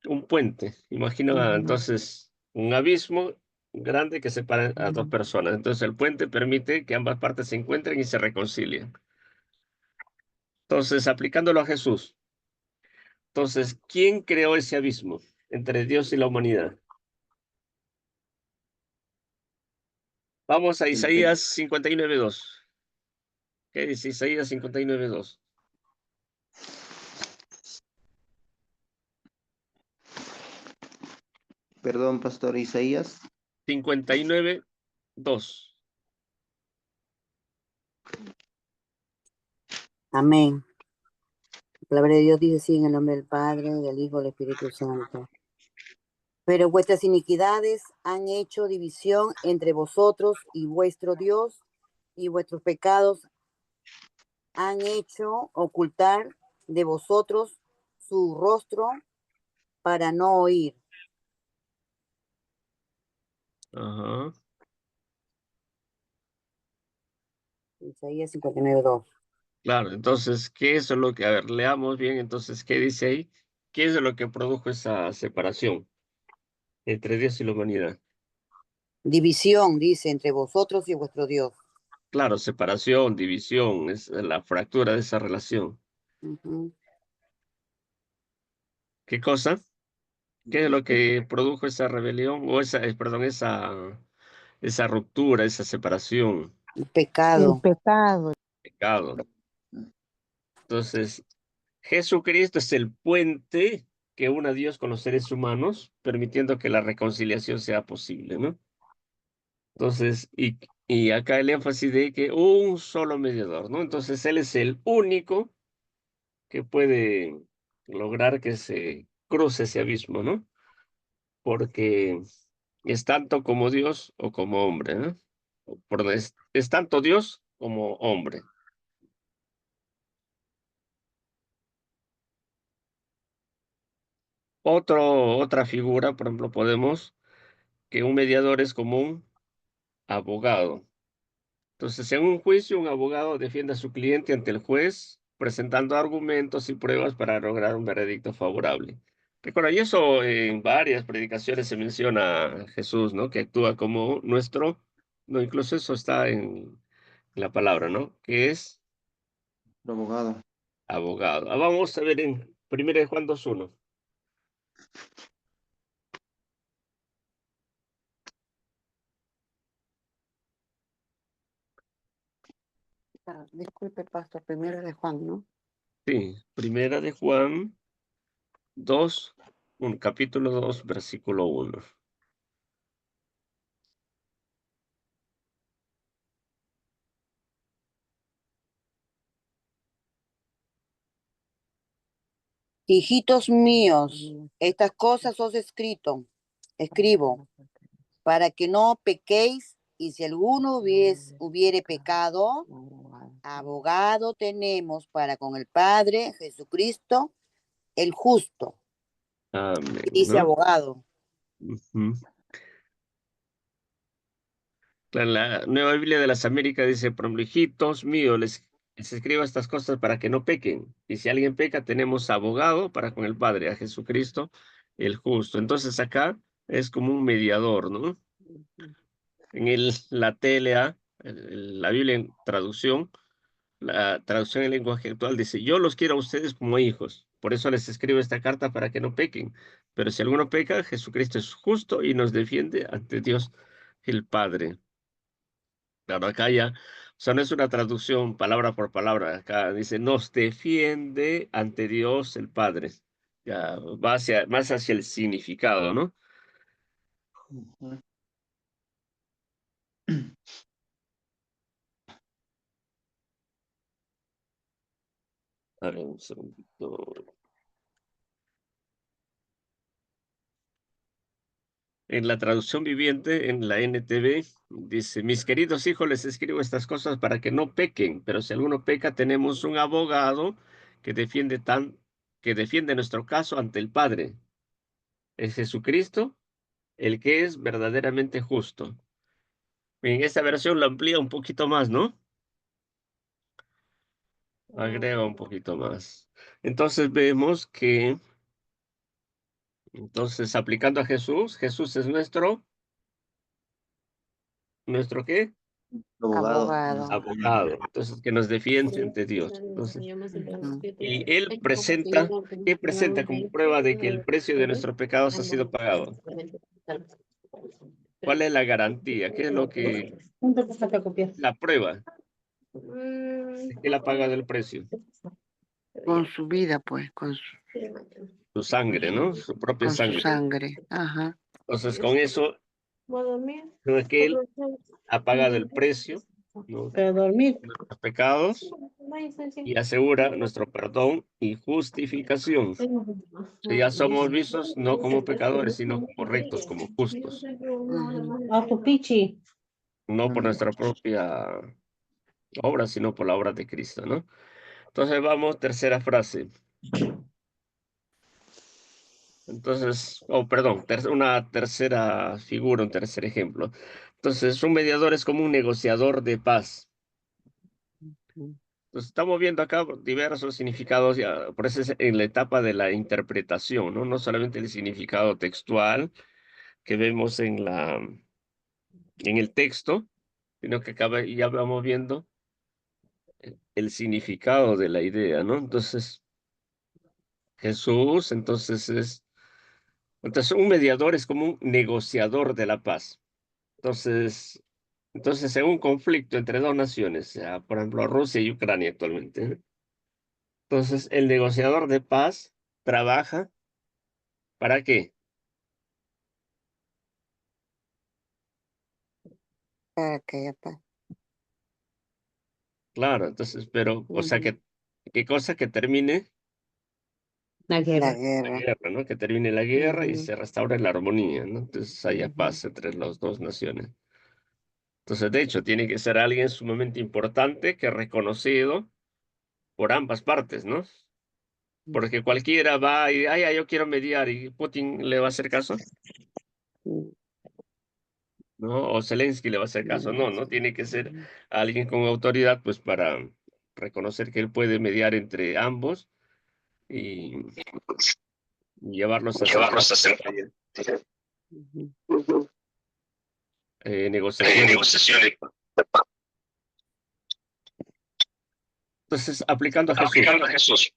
un puente. Imagina, Ujú. entonces, un abismo grande que separa a dos personas. Entonces el puente permite que ambas partes se encuentren y se reconcilien. Entonces, aplicándolo a Jesús. Entonces, ¿quién creó ese abismo entre Dios y la humanidad? Vamos a El Isaías 59:2. ¿Qué dice Isaías 59:2? Perdón, Pastor Isaías. 59:2. Amén. La palabra de Dios dice así en el nombre del Padre, del Hijo y del Espíritu Santo. Pero vuestras iniquidades han hecho división entre vosotros y vuestro Dios, y vuestros pecados han hecho ocultar de vosotros su rostro para no oír. Ajá. Isaías 59:2. Claro, entonces, ¿qué es lo que, a ver, leamos bien, entonces, ¿qué dice ahí? ¿Qué es lo que produjo esa separación entre Dios y la humanidad? División, dice, entre vosotros y vuestro Dios. Claro, separación, división, es la fractura de esa relación. Uh-huh. ¿Qué cosa? ¿Qué es lo que produjo esa rebelión o perdón, esa ruptura, esa separación? El El pecado. pecado. Pecado. Entonces, Jesucristo es el puente que une a Dios con los seres humanos, permitiendo que la reconciliación sea posible, ¿no? Entonces, y acá el énfasis de que un solo mediador, ¿no? Entonces, Él es el único que puede lograr que se cruce ese abismo, ¿no? Porque es tanto como Dios o como hombre, ¿no? Es tanto Dios como hombre. Otra figura, por ejemplo, podemos que un mediador es como un abogado. Entonces, en un juicio, un abogado defiende a su cliente ante el juez, presentando argumentos y pruebas para lograr un veredicto favorable. Recuerda, y eso en varias predicaciones se menciona a Jesús, ¿no? Que actúa como no, incluso eso está en la palabra, ¿no? Que es El abogado. abogado. Vamos a ver en 1 Juan 2:1. Disculpe, pastor, primero de Juan, ¿no? Sí, 1 Juan 2, capítulo 2, versículo 1. Hijitos míos, estas cosas os escribo, para que no pequéis, y si alguno hubiere pecado, abogado tenemos para con el Padre, Jesucristo, el justo. Amén, Dice ¿no? abogado. Ujú. La Nueva Biblia de las Américas dice, por ejemplo, hijitos míos, les escribo estas cosas para que no pequen. Y si alguien peca, tenemos abogado para con el Padre, a Jesucristo, el justo. Entonces acá es como un mediador, ¿no? En la TLA, la Biblia en traducción, la traducción en lenguaje actual dice, yo los quiero a ustedes como hijos. Por eso les escribo esta carta para que no pequen. Pero si alguno peca, Jesucristo es justo y nos defiende ante Dios el Padre. Claro, acá ya, o sea, no es una traducción palabra por palabra. Acá dice, nos defiende ante Dios el Padre. Ya va más hacia el significado, ¿no? Ujú. A ver, un segundito. En la traducción viviente, en la NTV, dice, mis queridos hijos, les escribo estas cosas para que no pequen, pero si alguno peca, tenemos un abogado que que defiende nuestro caso ante el Padre. Es Jesucristo, el que es verdaderamente justo. En esta versión lo amplía un poquito más, ¿no? Agrega un poquito más. Entonces vemos que Entonces, aplicando a Jesús, Jesús es ¿nuestro qué? Abogado. Abogado. Abogado. Entonces, que nos defiende ante Dios. Entonces, Ujú. y Él presenta, ¿qué presenta como prueba de que el precio de nuestros pecados ha sido pagado? ¿Cuál es la garantía? ¿Qué es lo que, la prueba de que Él ha pagado el precio? Con su vida, pues, Su sangre, ¿no? Su propia con su sangre. sangre. Ajá. Entonces, con eso, no es que Él ha pagado el precio, ¿no? Para dormir. de nuestros pecados y asegura nuestro perdón y justificación. Que ya somos vistos no como pecadores, sino como rectos, como justos, Ujú. A tu pichi. no por nuestra propia obra, sino por la obra de Cristo, ¿no? Entonces vamos, tercera frase. Entonces, perdón, una tercera figura, un tercer ejemplo. Entonces, un mediador es como un negociador de paz. Entonces, estamos viendo acá diversos significados, ya, por eso es en la etapa de la interpretación, ¿no? No solamente el significado textual que vemos en el texto, sino que acaba, ya vamos viendo el significado de la idea, ¿no? Entonces, Jesús, entonces un mediador es como un negociador de la paz. Entonces, en un conflicto entre dos naciones, sea, por ejemplo, Rusia y Ucrania actualmente, ¿no? Entonces, el negociador de paz trabaja ¿para qué? Para que haya paz. Claro, entonces, pero, o sea, ¿qué cosa? Que termine La La guerra. la guerra. guerra, ¿no? Que termine la guerra y Ujú, se restaure la armonía, ¿no? Entonces haya ujú. paz entre las dos naciones. Entonces, de hecho, tiene que ser alguien sumamente importante que reconocido por ambas partes, ¿no? Porque cualquiera va y, ay, yo quiero mediar y Putin le va a hacer caso, ¿no? O Zelensky le va a hacer caso, no, no, tiene que ser alguien con autoridad, pues, para reconocer que él puede mediar entre ambos y llevarlos a hacer Llevarlos a hacer negociaciones. negociaciones. Entonces, aplicando a Jesús. Aplicando a Jesús.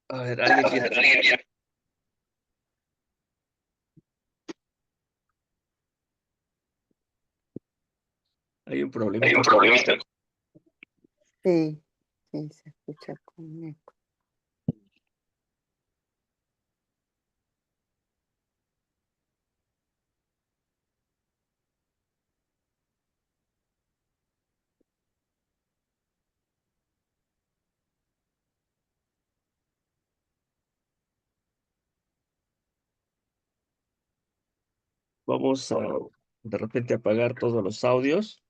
A ver, alguien tiene, Alguien ya. hay un Hay problemita un con problemita. Sí, sí, se escucha con eco. Vamos a de repente apagar todos los audios,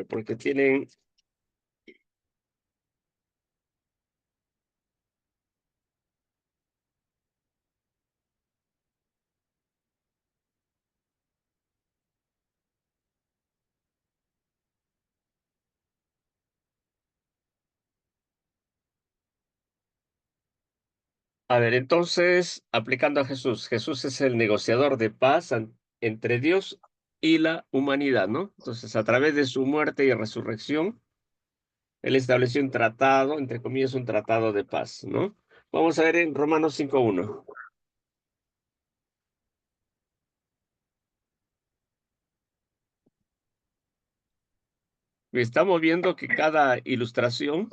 porque tienen, a ver, entonces, aplicando a Jesús, Jesús es el negociador de paz entre Dios y la humanidad, ¿no? Entonces, a través de su muerte y resurrección, él estableció un tratado, entre comillas, un tratado de paz, ¿no? Vamos a ver en Romanos 5:1. Estamos viendo que cada ilustración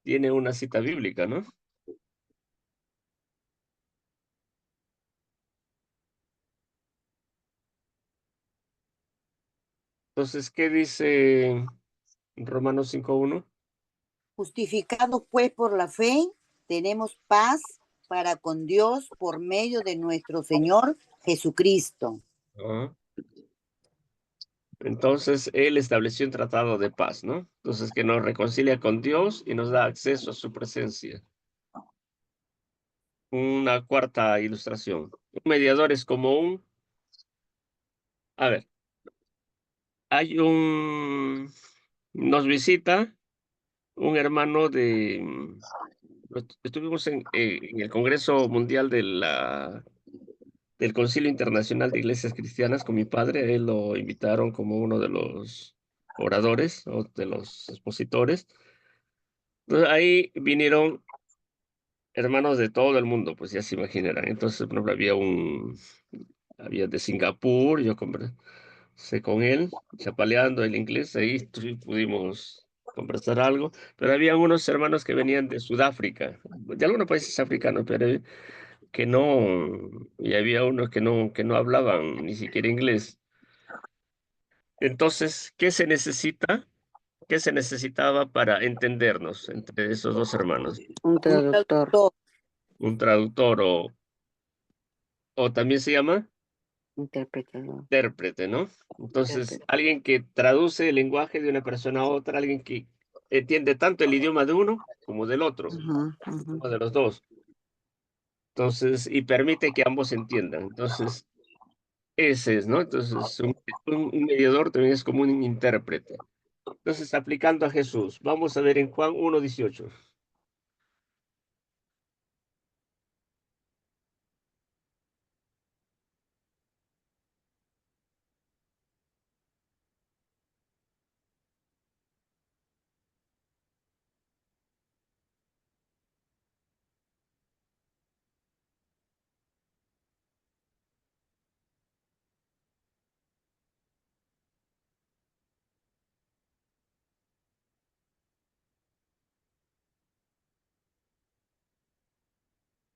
tiene una cita bíblica, ¿no? Entonces, ¿qué dice Romanos 5:1? Justificados pues por la fe, tenemos paz para con Dios por medio de nuestro Señor Jesucristo. Ah, entonces, él estableció un tratado de paz, ¿no? Entonces, que nos reconcilia con Dios y nos da acceso a su presencia. Una cuarta ilustración. Un mediador es como a ver, hay nos visita un hermano de... estuvimos en el Congreso Mundial del Concilio Internacional de Iglesias Cristianas con mi padre. A él lo invitaron como uno de los oradores o de los expositores. Entonces, ahí vinieron hermanos de todo el mundo, pues ya se imaginarán. Entonces, por ejemplo, había de Singapur, yo conversé con él, chapaleando el inglés, ahí pudimos conversar algo, pero había unos hermanos que venían de Sudáfrica, de algunos países africanos, pero que no, y había unos que no hablaban ni siquiera inglés. Entonces, ¿qué se necesita? ¿Qué se necesitaba para entendernos entre esos dos hermanos? Un Un traductor. traductor. Un traductor o también se llama Interpretador. intérprete, ¿no? Entonces, Intérprete. alguien que traduce el lenguaje de una persona a otra, alguien que entiende tanto el idioma de uno como del otro, Ujú, ujú. o de los dos. Entonces, y permite que ambos entiendan. Entonces, ese es, ¿no? Entonces, un mediador también es como un intérprete. Entonces, aplicando a Jesús, vamos a ver en Juan 1:18.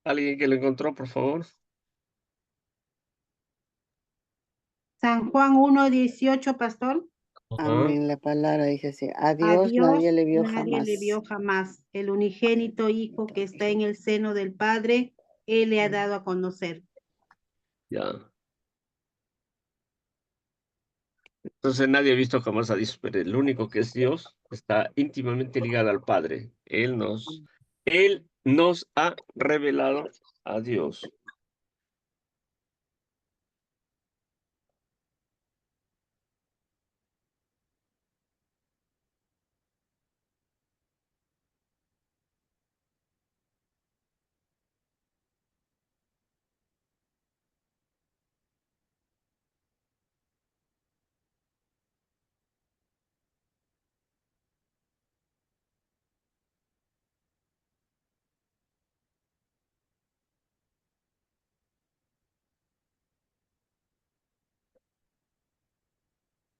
¿Alguien que lo encontró, por favor? San Juan 1:18, pastor. Ajá, Amén. La palabra dice así. A A Dios nadie Dios le vio nadie le jamás. vio jamás. El unigénito Hijo que está en el seno del Padre, Él le ha dado a conocer. ya. Entonces nadie ha visto jamás a Dios, pero el único que es Dios está íntimamente ligado al Padre. Él nos ha revelado a Dios.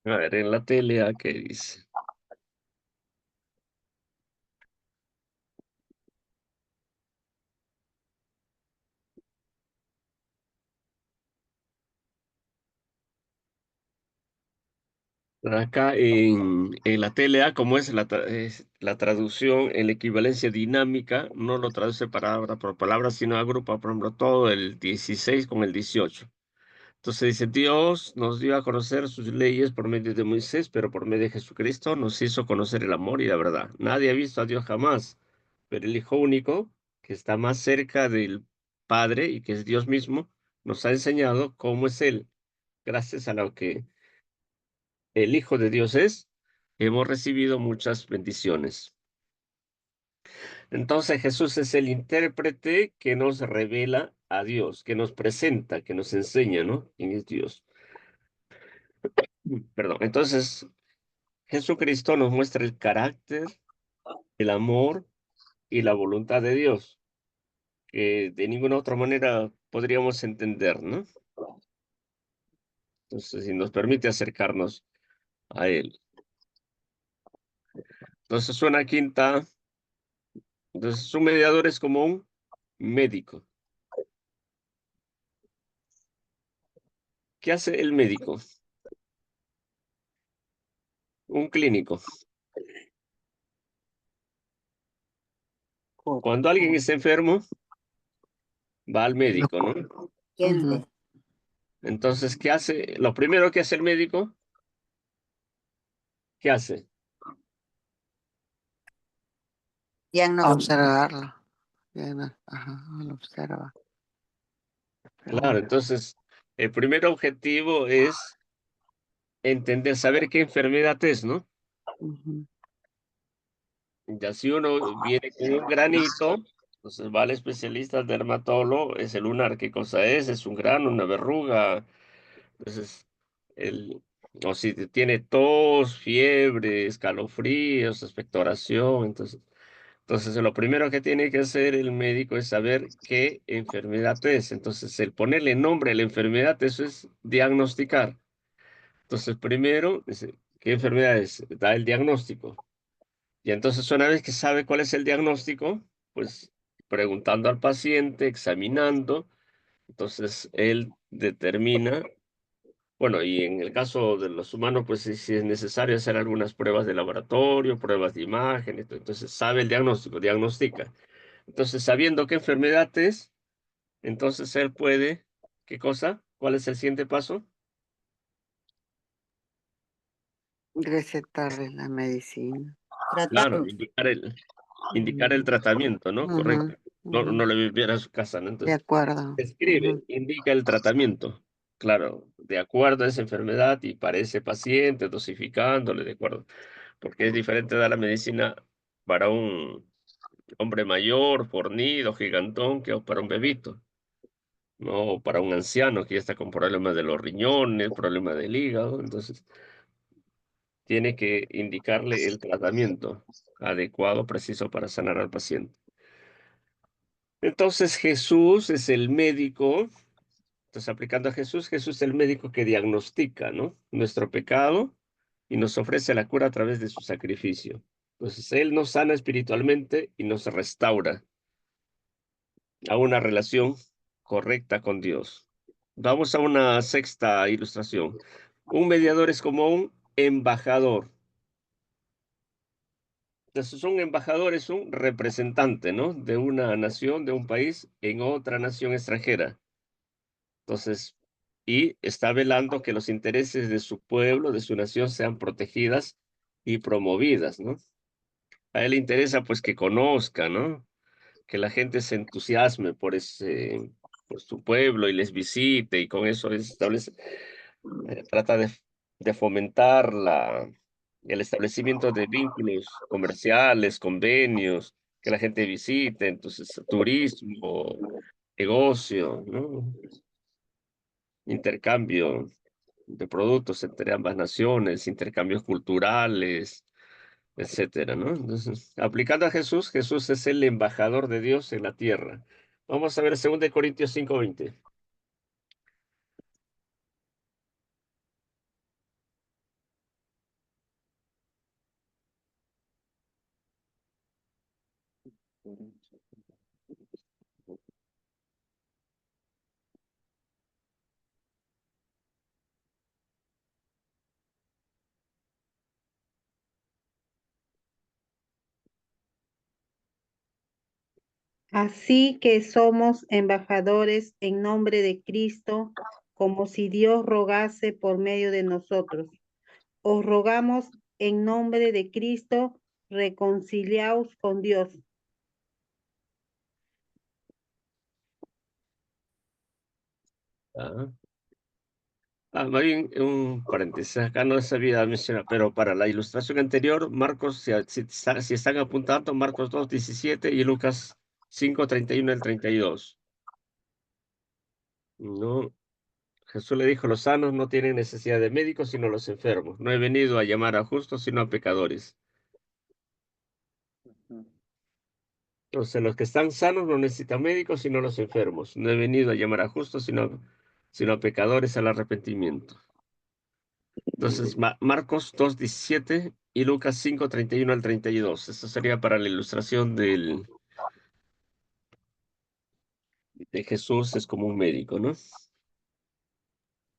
A ver, en la tele, ¿a qué dice? Acá en la TLA, como es la traducción en la equivalencia dinámica, no lo traduce palabra por palabra, sino agrupa, por ejemplo, todo el 16 con el 18. Entonces dice, Dios nos dio a conocer sus leyes por medio de Moisés, pero por medio de Jesucristo nos hizo conocer el amor y la verdad. Nadie ha visto a Dios jamás, pero el Hijo único, que está más cerca del Padre y que es Dios mismo, nos ha enseñado cómo es Él. Gracias a lo que el Hijo de Dios es, hemos recibido muchas bendiciones. Entonces Jesús es el intérprete que nos revela a Dios, que nos presenta, que nos enseña, ¿no? ¿Quién es Dios? Perdón. Entonces, Jesucristo nos muestra el carácter, el amor y la voluntad de Dios, que de ninguna otra manera podríamos entender, ¿no? Entonces, si nos permite acercarnos a Él. Entonces, una quinta, entonces un mediador es como un médico. ¿Qué hace el médico? Un clínico. Cuando alguien está enfermo, va al médico, ¿no? Entiende. Entonces, ¿qué hace? Lo primero que hace el médico, ¿qué hace? Diagnóstico. Observarlo. Ajá, lo observa. Claro, Pregunta. entonces, el primer objetivo es entender, saber qué enfermedad es, ¿no? Ujú. Ya si uno viene con un granito, entonces va al especialista, al dermatólogo, es el lunar, ¿qué cosa es? Es un grano, una verruga. Entonces, el, o si tiene tos, fiebre, escalofríos, expectoración, entonces lo primero que tiene que hacer el médico es saber qué enfermedad es. Entonces, el ponerle nombre a la enfermedad, eso es diagnosticar. Entonces, primero, dice, ¿qué enfermedad es? Da el diagnóstico. Y entonces una vez que sabe cuál es el diagnóstico, pues preguntando al paciente, examinando, entonces él determina, bueno, y en el caso de los humanos, pues si es necesario hacer algunas pruebas de laboratorio, pruebas de imagen, entonces sabe el diagnóstico, diagnostica. Entonces, sabiendo qué enfermedad es, entonces él puede, ¿qué cosa? ¿Cuál es el siguiente paso? Recetarle la medicina. Claro, Tratando. indicar el tratamiento, ¿no? Ujú, Correcto. No, ujú. no le viviera a su casa, ¿no? De Entonces, acuerdo. escribe, Ujú. indica el tratamiento. Claro, de acuerdo a esa enfermedad y para ese paciente, dosificándole, de acuerdo. Porque es diferente dar la medicina para un hombre mayor, fornido, gigantón, que para un bebito, ¿no? O para un anciano que ya está con problemas de los riñones, problemas del hígado. Entonces, tiene que indicarle el tratamiento adecuado, preciso para sanar al paciente. Entonces, Jesús es el médico. Entonces, aplicando a Jesús, Jesús es el médico que diagnostica, ¿no? Nuestro pecado y nos ofrece la cura a través de su sacrificio. Entonces, Él nos sana espiritualmente y nos restaura a una relación correcta con Dios. Vamos a una sexta ilustración. Un mediador es como un embajador. Entonces, un embajador es un representante, ¿no? De una nación, de un país en otra nación extranjera. Entonces, y está velando que los intereses de su pueblo, de su nación, sean protegidas y promovidas, ¿no? A él le interesa, pues, que conozca, ¿no? Que la gente se entusiasme por su pueblo y les visite, y con eso trata de fomentar el establecimiento de vínculos comerciales, convenios, que la gente visite, entonces, turismo, negocio, ¿no? Intercambio de productos entre ambas naciones, intercambios culturales, etcétera, ¿no? Entonces, aplicando a Jesús, Jesús es el embajador de Dios en la tierra. Vamos a ver 2 Corintios 5:20. Así que somos embajadores en nombre de Cristo, como si Dios rogase por medio de nosotros. Os rogamos en nombre de Cristo, reconciliaos con Dios. Ah, más bien un paréntesis, acá no sabía mencionar, pero para la ilustración anterior, Marcos, si están apuntando, Marcos 2:17 y Lucas 5:31 al 32. No, Jesús le dijo, los sanos no tienen necesidad de médicos, sino los enfermos. No he venido a llamar a justos, sino a pecadores. Entonces, los que están sanos no necesitan médicos, sino los enfermos. No he venido a llamar a justos, sino a pecadores al arrepentimiento. Entonces, Marcos 2:17 y Lucas 5:31 al 32. Eso sería para la ilustración de Jesús es como un médico, ¿no?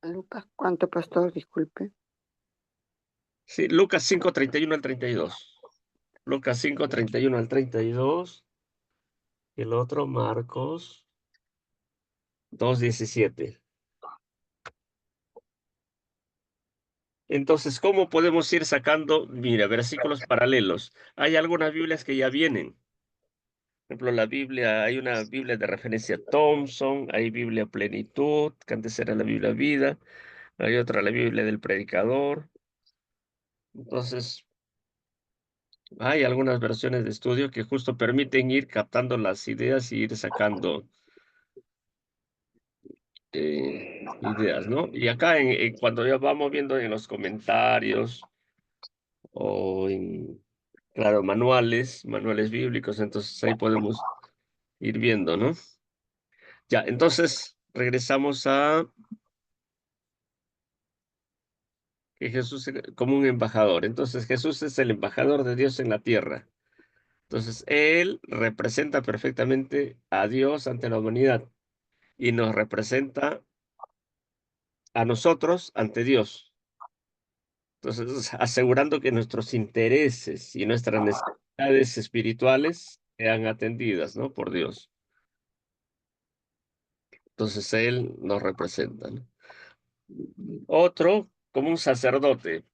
Lucas, ¿cuánto, pastor? Disculpe. Sí, Lucas 5:31 al 32. Lucas 5:31 al 32. Y el otro, Marcos 2:17. Entonces, ¿cómo podemos ir sacando, mira, versículos paralelos? Hay algunas Biblias que ya vienen. Por ejemplo, hay una Biblia de referencia Thompson, hay Biblia Plenitud, que antes era la Biblia Vida, hay otra, la Biblia del Predicador. Entonces, Hay algunas versiones de estudio que justo permiten ir captando las ideas y ir sacando ideas, ¿no? Y acá cuando ya vamos viendo en los comentarios o en, claro, manuales bíblicos, entonces ahí podemos ir viendo, ¿no? Ya, entonces regresamos a que Jesús como un embajador. Entonces Jesús es el embajador de Dios en la tierra. Entonces Él representa perfectamente a Dios ante la humanidad y nos representa a nosotros ante Dios. Entonces, asegurando que nuestros intereses y nuestras necesidades espirituales sean atendidas, ¿no? Por Dios. Entonces Él nos representa, ¿no? Otro, como un sacerdote.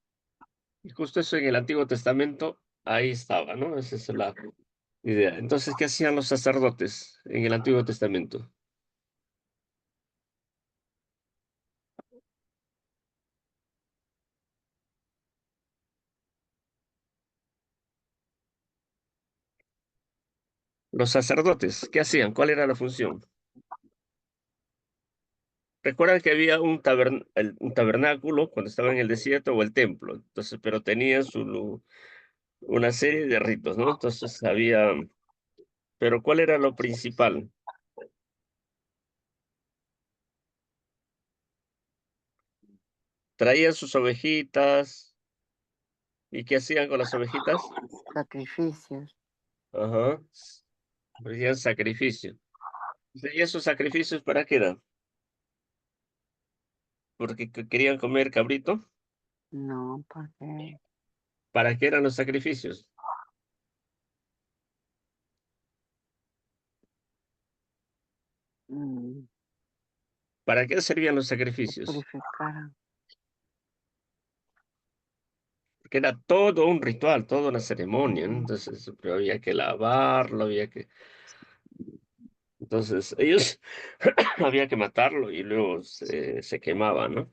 Y justo eso en el Antiguo Testamento, ahí estaba, ¿no? Esa es la idea. Entonces, ¿qué hacían los sacerdotes en el Antiguo Testamento? Los sacerdotes, ¿qué hacían? ¿Cuál era la función? Recuerdan que había un tabernáculo cuando estaba en el desierto o el templo, entonces, pero tenía una serie de ritos, ¿no? Entonces había, pero ¿cuál era lo principal? Traían sus ovejitas, ¿y qué hacían con las ovejitas? Sacrificios. Ajá, hacían sacrificio. ¿Y esos sacrificios para qué eran? Porque querían comer cabrito. No, porque ¿Para qué eran los sacrificios? mm, ¿Para qué servían los que sacrificios? purificaran. Porque era todo un ritual, toda una ceremonia, ¿no? Ujú. Entonces, pero había que lavarlo, había que... Entonces, ellos había que matarlo y luego se quemaba, ¿no?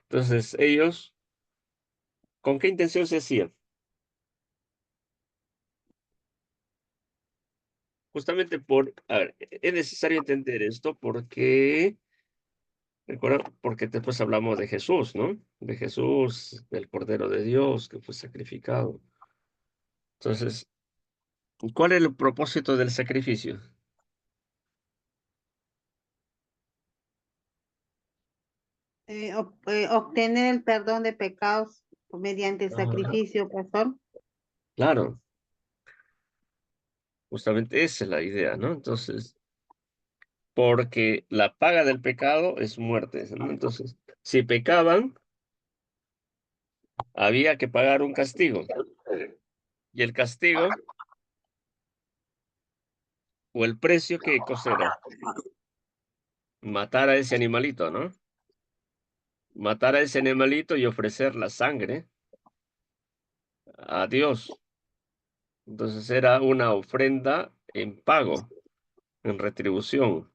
Entonces, ellos, ¿con qué intención se hacían? Justamente a ver, es necesario entender esto porque, recuerda, porque después hablamos de Jesús, ¿no? De Jesús, del Cordero de Dios que fue sacrificado. Entonces, ¿cuál es el propósito del sacrificio? Obtener el perdón de pecados mediante el Ajá. sacrificio, pastor. Claro, justamente esa es la idea, ¿no? Entonces, porque la paga del pecado es muerte, ¿no? Entonces, si pecaban, había que pagar un castigo. Y el castigo o el precio, ¿qué cosa era? Matar a ese animalito, ¿no? Matar a ese animalito y ofrecer la sangre a Dios. Entonces era una ofrenda en pago, en retribución,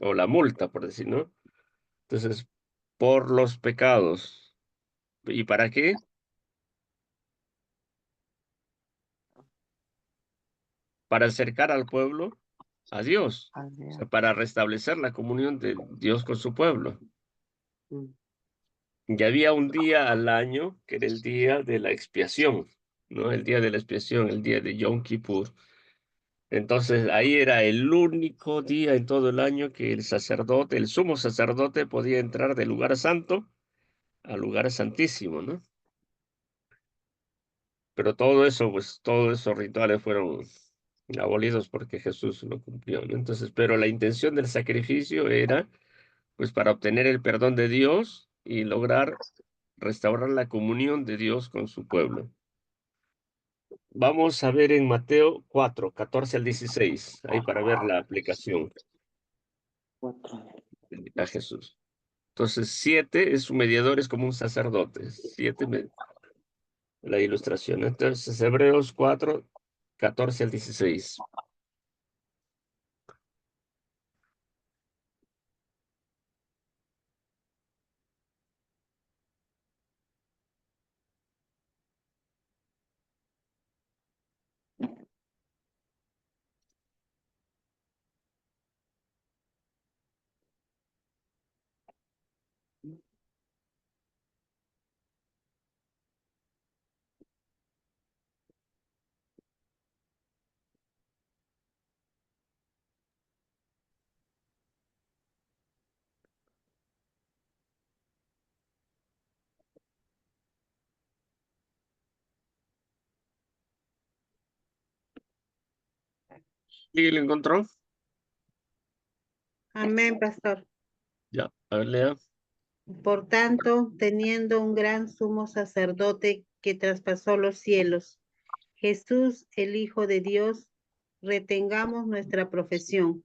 o la multa, por decir, ¿no? Entonces, por los pecados. ¿Y para qué? Para acercar al pueblo a Dios, Al o sea, Dios. para restablecer la comunión de Dios con su pueblo. Mm. Y había un día al año que era el día de la expiación, ¿no? El día de la expiación, el día de Yom Kippur. Entonces ahí era el único día en todo el año que el sacerdote, el sumo sacerdote, podía entrar del lugar santo al lugar santísimo, ¿no? Pero todo eso, pues todos esos rituales fueron abolidos porque Jesús lo cumplió, ¿no? Entonces, pero la intención del sacrificio era, pues, para obtener el perdón de Dios y lograr restaurar la comunión de Dios con su pueblo. Vamos a ver en Mateo 4, 14 al 16, ahí para ver la aplicación a Jesús. Entonces, 7 es un mediador, es como un sacerdote. 7, la ilustración. Entonces, Hebreos 4, 14 al 16. ¿Y lo encontró? Amén, pastor. Ya, a ver, lea. Por tanto, teniendo un gran sumo sacerdote que traspasó los cielos, Jesús, el Hijo de Dios, retengamos nuestra profesión,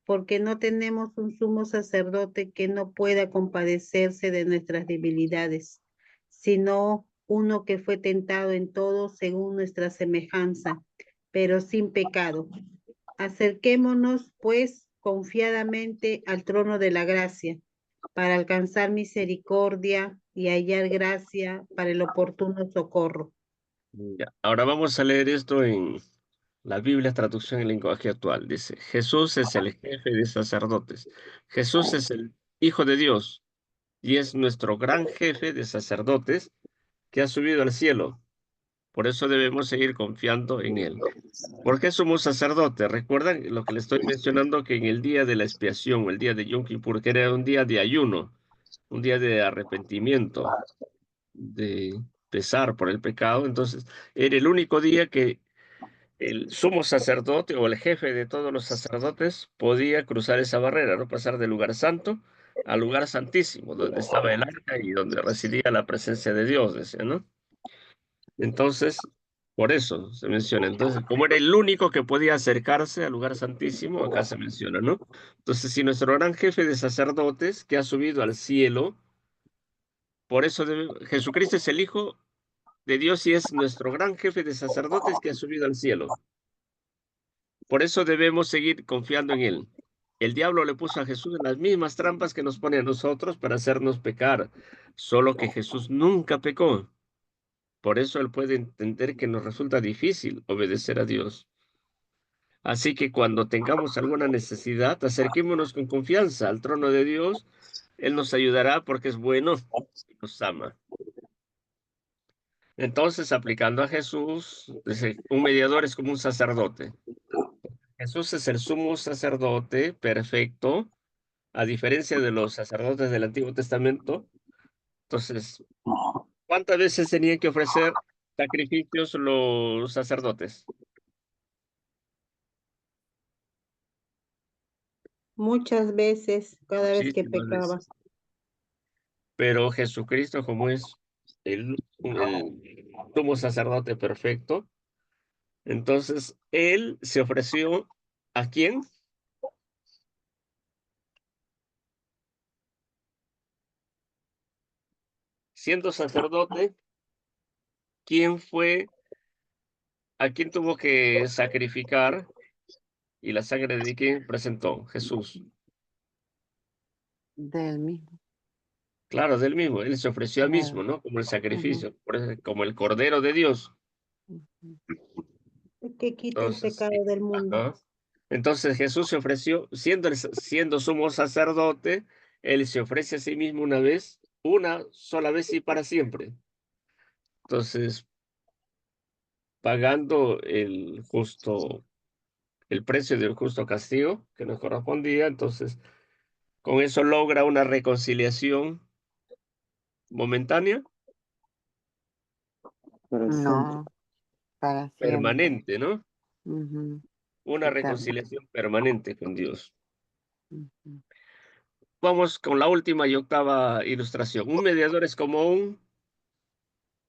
porque no tenemos un sumo sacerdote que no pueda compadecerse de nuestras debilidades, sino uno que fue tentado en todo según nuestra semejanza, pero sin pecado. Acerquémonos, pues, confiadamente al trono de la gracia, para alcanzar misericordia y hallar gracia para el oportuno socorro. Ya. Ahora vamos a leer esto en la Biblia, traducción en lenguaje actual. Dice, Jesús es el jefe de sacerdotes. Jesús es el Hijo de Dios y es nuestro gran jefe de sacerdotes que ha subido al cielo. Por eso debemos seguir confiando en Él. ¿Por qué somos sacerdotes? ¿Recuerdan lo que le estoy mencionando? Que en el día de la expiación, o el día de Yom Kippur, que era un día de ayuno, un día de arrepentimiento, de pesar por el pecado. Entonces, era el único día que el sumo sacerdote o el jefe de todos los sacerdotes podía cruzar esa barrera, no pasar del lugar santo al lugar santísimo, donde estaba el arca y donde residía la presencia de Dios, decía, ¿no? Entonces, por eso se menciona. Entonces, como era el único que podía acercarse al lugar santísimo, acá se menciona, ¿no? Entonces, si nuestro gran jefe de sacerdotes que ha subido al cielo, por eso Jesucristo es el Hijo de Dios y es nuestro gran jefe de sacerdotes que ha subido al cielo. Por eso debemos seguir confiando en Él. El diablo le puso a Jesús las mismas trampas que nos pone a nosotros para hacernos pecar, solo que Jesús nunca pecó. Por eso Él puede entender que nos resulta difícil obedecer a Dios. Así que cuando tengamos alguna necesidad, acerquémonos con confianza al trono de Dios. Él nos ayudará porque es bueno y nos ama. Entonces, aplicando a Jesús, dice, un mediador es como un sacerdote. Jesús es el sumo sacerdote perfecto, a diferencia de los sacerdotes del Antiguo Testamento. Entonces, ¿cuántas veces tenían que ofrecer sacrificios los sacerdotes? Muchas veces, cada vez que Muchísimas pecaba. veces. Pero Jesucristo, como es el sumo sacerdote perfecto, entonces Él se ofreció ¿a quién? Siendo sacerdote, ¿quién fue? ¿A quién tuvo que sacrificar? ¿Y la sangre de quién presentó? Jesús. Del mismo. Claro, del mismo. Él se ofreció a Claro. mismo, ¿no? Como el Ujú, sacrificio, por eso, como el Cordero de Dios. ujú. Que quita el Entonces, pecado del mundo. ajá. Entonces Jesús se ofreció, siendo sumo sacerdote, Él se ofrece a sí mismo una sola vez y para siempre. Entonces, pagando el precio del justo castigo que nos correspondía, entonces con eso logra una reconciliación momentánea, No, para siempre. permanente, ¿no? Ujú, Una eterno. reconciliación permanente con Dios. Ujú. Vamos con la última y octava ilustración. Un mediador es como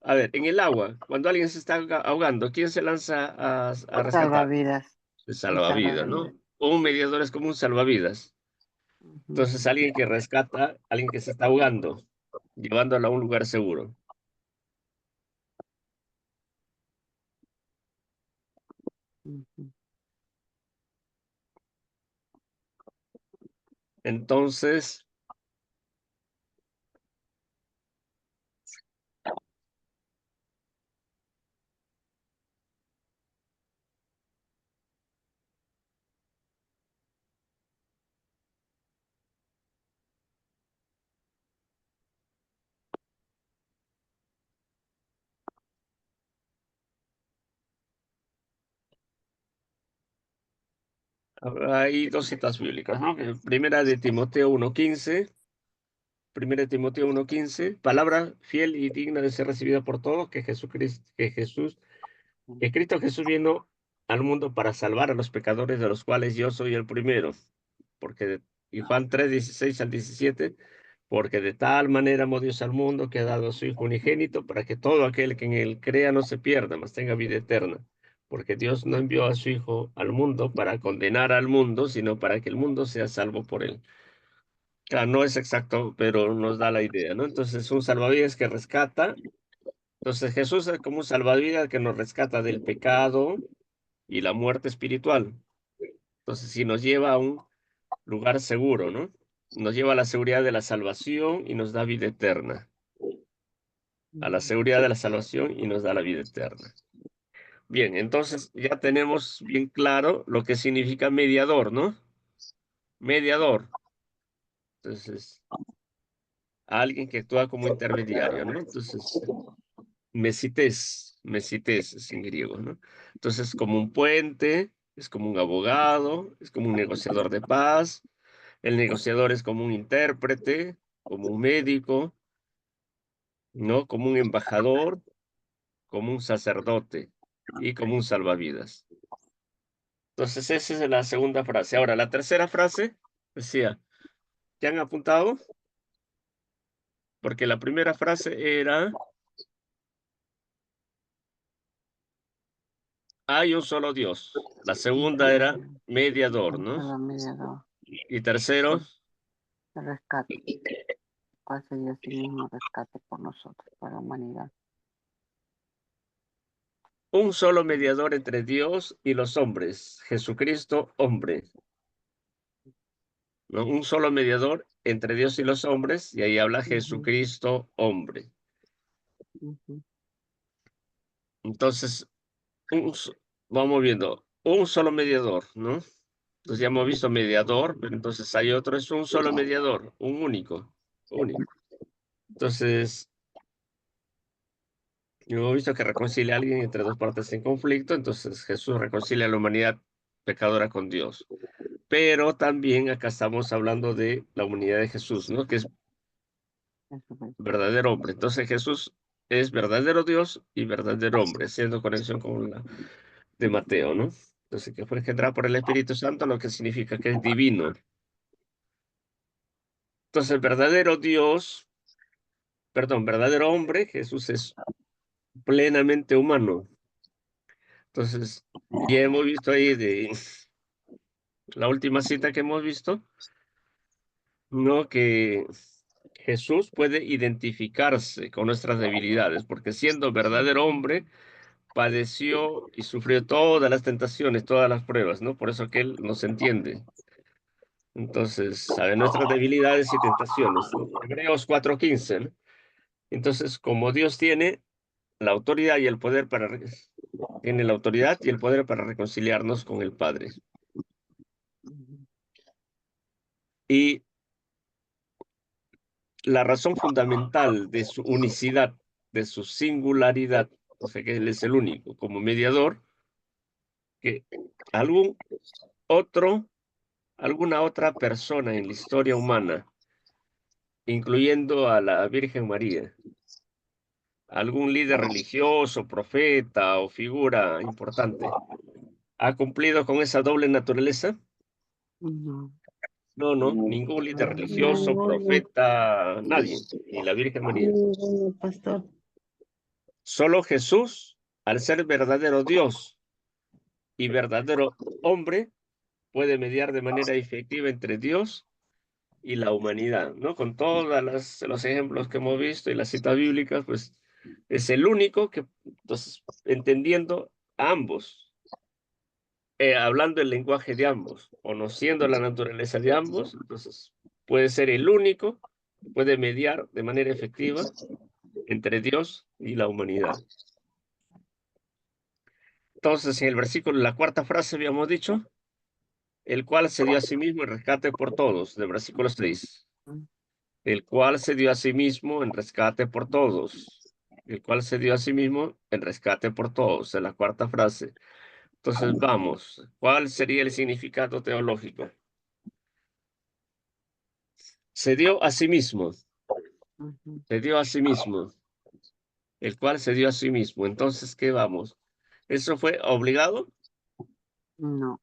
a ver, en el agua, cuando alguien se está ahogando, ¿quién se lanza a rescatar? Salvavidas. El El salvavidas, salvavidas. ¿no? Un mediador es como un salvavidas. Ujú, Entonces, alguien que rescata, alguien que se está ahogando, llevándolo a un lugar seguro. ujú. Entonces, hay dos citas bíblicas, ¿no? Primera de Timoteo 1:15, primera de Timoteo 1:15, palabra fiel y digna de ser recibida por todos, que Jesucristo, que Cristo Jesús vino al mundo para salvar a los pecadores, de los cuales yo soy el primero. Porque, y Juan 3, 16 al 17, porque de tal manera amó Dios al mundo que ha dado a su Hijo unigénito para que todo aquel que en él crea no se pierda, mas tenga vida eterna. Porque Dios no envió a su Hijo al mundo para condenar al mundo, sino para que el mundo sea salvo por él. Claro, no es exacto, pero nos da la idea, ¿no? Entonces, un salvavidas que rescata. Entonces, Jesús es como un salvavidas que nos rescata del pecado y la muerte espiritual. Entonces, si nos lleva a un lugar seguro, ¿no? Nos lleva a la seguridad de la salvación y nos da vida eterna. A la seguridad de la salvación y nos da la vida eterna. Bien, entonces ya tenemos bien claro lo que significa mediador, ¿no? Mediador. Entonces, alguien que actúa como intermediario, ¿no? Entonces, mesites es en griego, ¿no? Entonces, como un puente, es como un abogado, es como un negociador de paz. El negociador es como un intérprete, como un médico, ¿no? Como un embajador, como un sacerdote y como un salvavidas. Entonces, esa es la segunda frase. Ahora, la tercera frase decía, ¿ya han apuntado? Porque la primera frase era, hay un solo Dios. La segunda era mediador, Un ¿no? solo mediador. Y tercero, El rescate. ¿Cuál sería ese mismo rescate por nosotros, por la humanidad? un solo mediador entre Dios y los hombres, Jesucristo, hombre. ¿No? Un solo mediador entre Dios y los hombres, y ahí habla Jesucristo, hombre. Ujú. Entonces, vamos viendo, un solo mediador, ¿no? Entonces ya hemos visto mediador, pero entonces hay otro, es un solo mediador, un único. Entonces, hemos visto que reconcilia a alguien entre dos partes en conflicto, entonces Jesús reconcilia a la humanidad pecadora con Dios. Pero también acá estamos hablando de la humanidad de Jesús, ¿no? Que es Jesucristo. verdadero hombre. Entonces Jesús es verdadero Dios y verdadero hombre, haciendo conexión con la de Mateo, ¿no? Entonces, que fue engendrado por el Espíritu Santo, lo que significa que es divino. Entonces, verdadero Dios, perdón, verdadero hombre, Jesús es plenamente humano. Entonces, ya hemos visto ahí de la última cita que hemos visto, ¿no? Que Jesús puede identificarse con nuestras debilidades, porque siendo verdadero hombre, padeció y sufrió todas las tentaciones, todas las pruebas, ¿no? Por eso que Él nos entiende. Entonces, sabe nuestras debilidades y tentaciones. Hebreos 4:15, ¿no? Entonces, como Dios tiene la autoridad y el poder para tiene la autoridad y el poder para reconciliarnos con el Padre. Y la razón fundamental de su unicidad, de su singularidad, o sea que Él es el único como mediador, que algún otro, alguna otra persona en la historia humana, incluyendo a la Virgen María, algún líder religioso, profeta o figura importante, ¿ha cumplido con esa doble naturaleza? No. No, no, ningún líder religioso, Ninguno, profeta, nadie, ni la Virgen María. ninguno, pastor. Solo Jesús, al ser verdadero Dios y verdadero hombre, puede mediar de manera efectiva entre Dios y la humanidad, ¿no? Con todos los ejemplos que hemos visto y las citas bíblicas, pues es el único que, entonces, entendiendo a ambos, hablando el lenguaje de ambos, conociendo la naturaleza de ambos, entonces puede ser el único que puede mediar de manera efectiva entre Dios y la humanidad. Entonces, en el versículo, la cuarta frase habíamos dicho, el cual se dio a sí mismo en rescate por todos, del versículo 6. El cual se dio a sí mismo en rescate por todos. El cual se dio a sí mismo en rescate por todos, en la cuarta frase. Entonces, vamos, ¿cuál sería el significado teológico? Se dio a sí mismo, se dio a sí mismo, el cual se dio a sí mismo. Entonces, ¿qué vamos? ¿Eso fue obligado? No.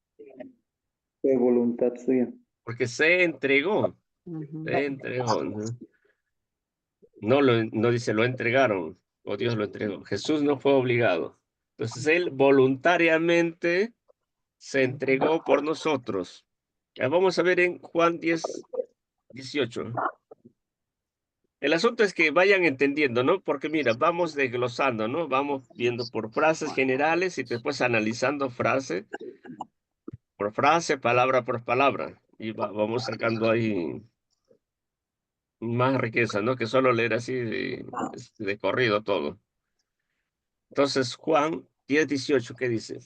Fue voluntad suya. Porque se entregó, Ujú. se entregó, ¿no? No dice lo entregaron o Dios lo entregó. Jesús no fue obligado. Entonces él voluntariamente se entregó por nosotros. Ya vamos a ver en Juan 10:18. El asunto es que vayan entendiendo, ¿no? Porque mira, vamos desglosando, ¿no? Vamos viendo por frases generales y después analizando frase por frase, palabra por palabra. Y vamos sacando ahí más riqueza, ¿no? Que solo leer así de corrido todo. Entonces, Juan 10:18, ¿qué dice?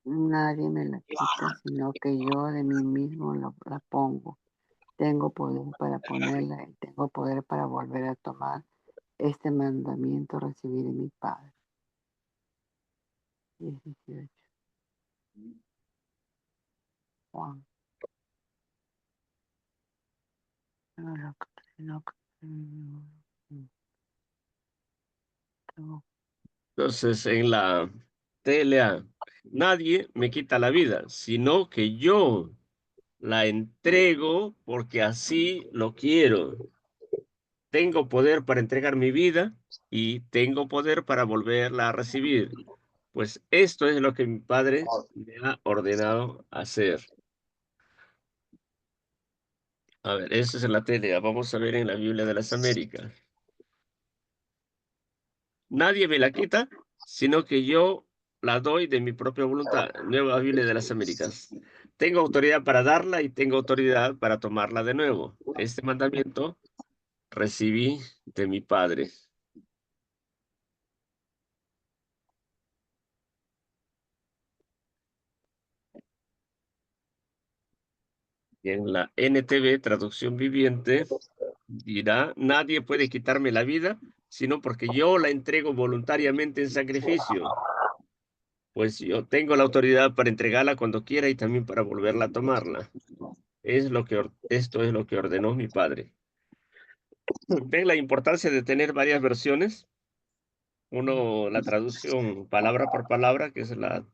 Nadie me la quita, sino que yo de mí mismo la pongo. Tengo poder para ponerla y tengo poder para volver a tomar este mandamiento recibí de mi Padre. 18. Juan. Entonces, en la TLA, nadie me quita la vida, sino que yo la entrego porque así lo quiero. Tengo poder para entregar mi vida y tengo poder para volverla a recibir. Pues esto es lo que mi Padre me ha ordenado hacer. A ver, eso es en la TLA. Vamos a ver en la Biblia de las Américas. Nadie me la quita, sino que yo la doy de mi propia voluntad. Nueva Biblia de las Américas. Tengo autoridad para darla y tengo autoridad para tomarla de nuevo. Este mandamiento recibí de mi Padre. Y en la NTV, traducción viviente, dirá, nadie puede quitarme la vida, sino porque yo la entrego voluntariamente en sacrificio. Pues yo tengo la autoridad para entregarla cuando quiera y también para volverla a tomarla. Esto es lo que ordenó mi Padre. ¿Ven la importancia de tener varias versiones? Uno, la traducción palabra por palabra, que es la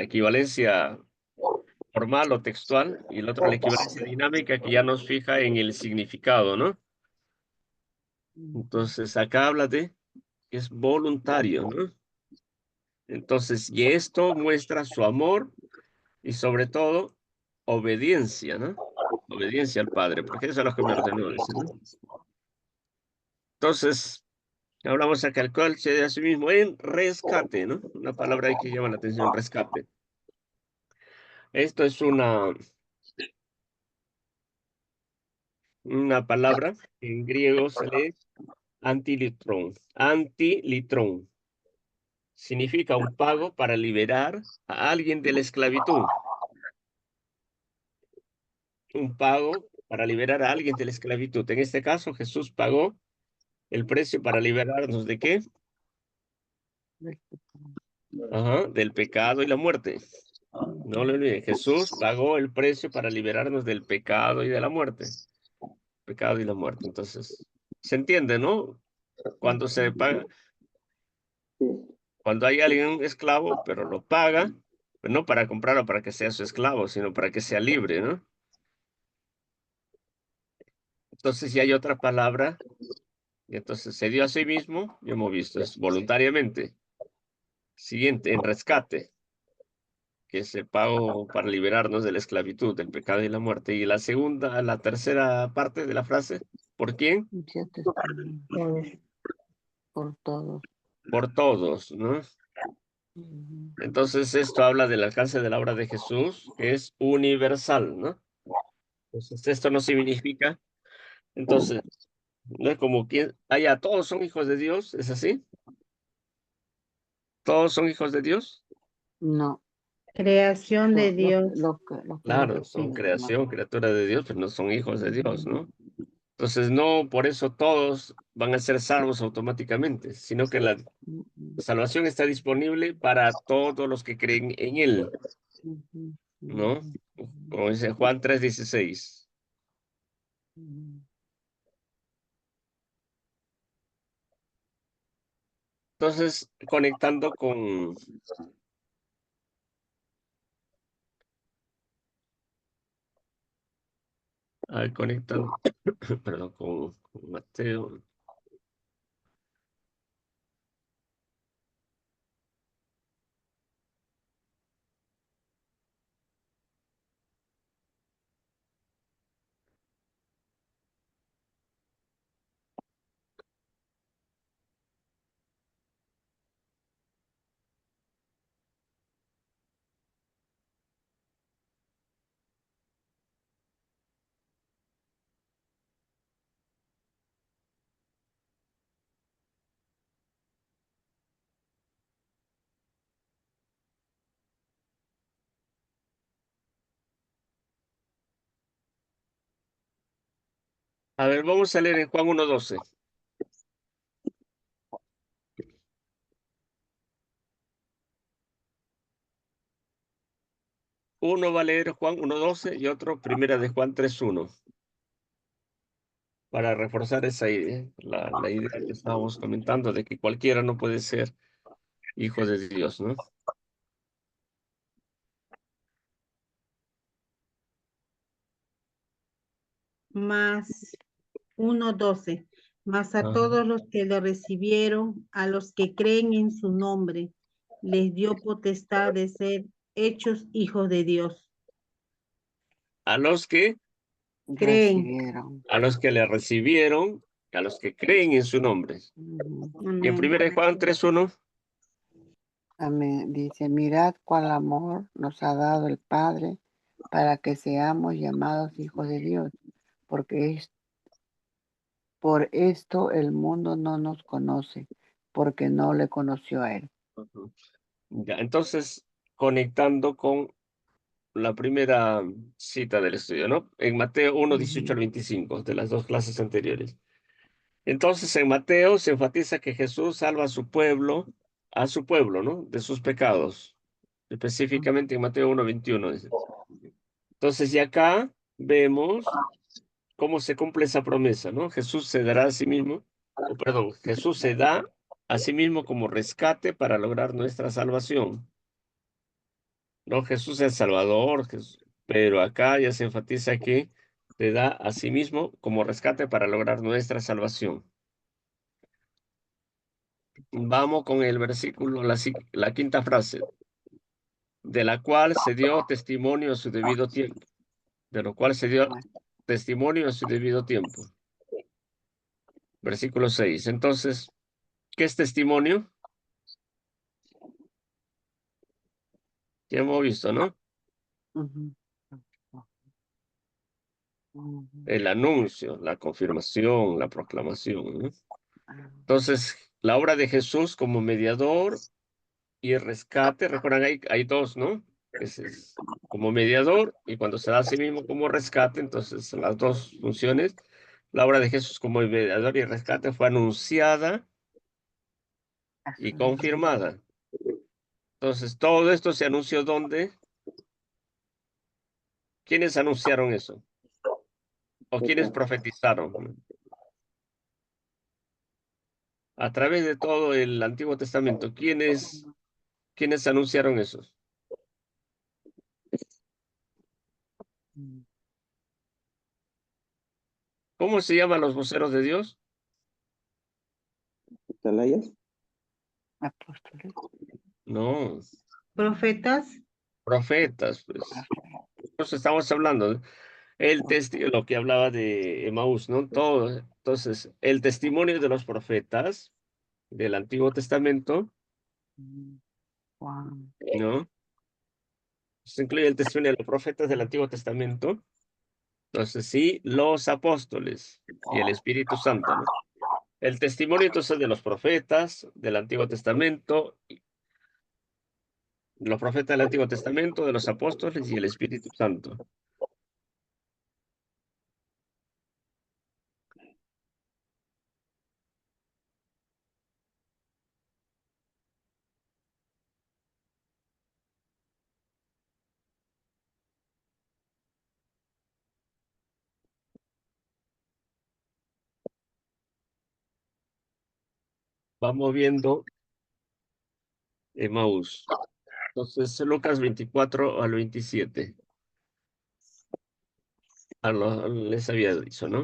equivalencia formal o textual, y el otro, la equivalencia dinámica, que ya nos fija en el significado, ¿no? Entonces, acá habla de que es voluntario, ¿no? Entonces, y esto muestra su amor y sobre todo, obediencia, ¿no? Obediencia al Padre, porque eso es lo que me ordenó, dice, ¿no? Entonces, hablamos acá el cual se de a sí mismo en rescate, ¿no? Una palabra ahí que llama la atención, rescate. Esto es una palabra que en griego se lee antilitron. Antilitron significa un pago para liberar a alguien de la esclavitud. Un pago para liberar a alguien de la esclavitud. En este caso, Jesús pagó el precio para liberarnos ¿de qué? Ajá, del pecado y la muerte. No lo olviden, Jesús pagó el precio para liberarnos del pecado y de la muerte. Pecado y la muerte. Entonces, se entiende, ¿no? Cuando se paga, cuando hay alguien esclavo, pero lo paga, pues no para comprarlo para que sea su esclavo, sino para que sea libre, ¿no? Entonces, si hay otra palabra, y entonces se dio a sí mismo, ya hemos visto, es voluntariamente. Siguiente, en rescate, que es el pago para liberarnos de la esclavitud, del pecado y la muerte. Y la tercera parte de la frase, ¿por quién? Ya te por todos. Por todos, ¿no? Entonces esto habla del alcance de la obra de Jesús, que es universal, ¿no? Entonces esto no significa, entonces, no es como quien, todos son hijos de Dios, ¿es así? ¿Todos son hijos de Dios? No, Creación de Dios. los que lo Claro, son reciben, hermano. creación, criatura de Dios, pero no son hijos de Dios, ¿no? Entonces no, por eso todos van a ser salvos automáticamente, sino que la salvación está disponible para todos los que creen en Él, ¿no? Como dice Juan 3:16. Entonces, conectando con, conectando, perdón, con Mateo. A ver, vamos a leer en Juan 1:12. Uno va a leer Juan 1:12 y otro Primera de Juan 3:1, para reforzar esa idea, la idea que estábamos comentando de que cualquiera no puede ser hijo de Dios, ¿no? Más 1:12. Mas a Ajá. todos los que le recibieron, a los que creen en su nombre, les dio potestad de ser hechos hijos de Dios. A los que, Creen. Recibieron. a los que le recibieron, a los que creen en su nombre. Ujú. Y en Amén. 1 Juan 3:1, Amén. Dice, mirad cuál amor nos ha dado el Padre para que seamos llamados hijos de Dios, porque es por esto el mundo no nos conoce, porque no le conoció a él. ujú. Ya, entonces, conectando con la primera cita del estudio, ¿no? En Mateo 1:18 al Ujú. 25, de las dos clases anteriores. Entonces, en Mateo se enfatiza que Jesús salva a su pueblo, ¿no? De sus pecados. Específicamente en Mateo 1:21, dice. Entonces, y acá vemos cómo se cumple esa promesa, ¿no? Jesús se dará a sí mismo, o perdón, Jesús se da a sí mismo como rescate para lograr nuestra salvación. No, Jesús es el Salvador, pero acá ya se enfatiza que se da a sí mismo como rescate para lograr nuestra salvación. Vamos con el versículo, la quinta frase, de la cual se dio testimonio a su debido tiempo, de lo cual se dio testimonio a su debido tiempo. Versículo 6. Entonces, ¿qué es testimonio? Ya hemos visto, ¿no? Ujú. Ujú. El anuncio, la confirmación, la proclamación, ¿no? Ah, Entonces, la obra de Jesús como mediador y el rescate, recuerdan, hay dos, ¿no? Ese es como mediador y cuando se da a sí mismo como rescate, entonces las dos funciones. La obra de Jesús como mediador y rescate fue anunciada a y su debido. confirmada. Entonces, todo esto se anunció ¿dónde? ¿Quiénes anunciaron eso? ¿O quiénes profetizaron? A través de todo el Antiguo Testamento, ¿quiénes anunciaron eso? Mm. ¿Cómo se llaman los voceros de Dios? ¿Atalayas? Apóstoles. No, Profetas. profetas, pues. Nos estamos hablando. Lo que hablaba de Emaús, ¿no? Todo. Entonces, el testimonio de los profetas del Antiguo Testamento, Mm. Juan. ¿no? Se incluye el testimonio de los profetas del Antiguo Testamento. Entonces, sí, los apóstoles y el Espíritu Santo, ¿no? El testimonio entonces de los profetas del Antiguo Testamento, los profetas del Antiguo Testamento, de los apóstoles y el Espíritu Santo. Vamos viendo Emaús. Entonces, Lucas 24 al 27. Les había dicho, ¿no?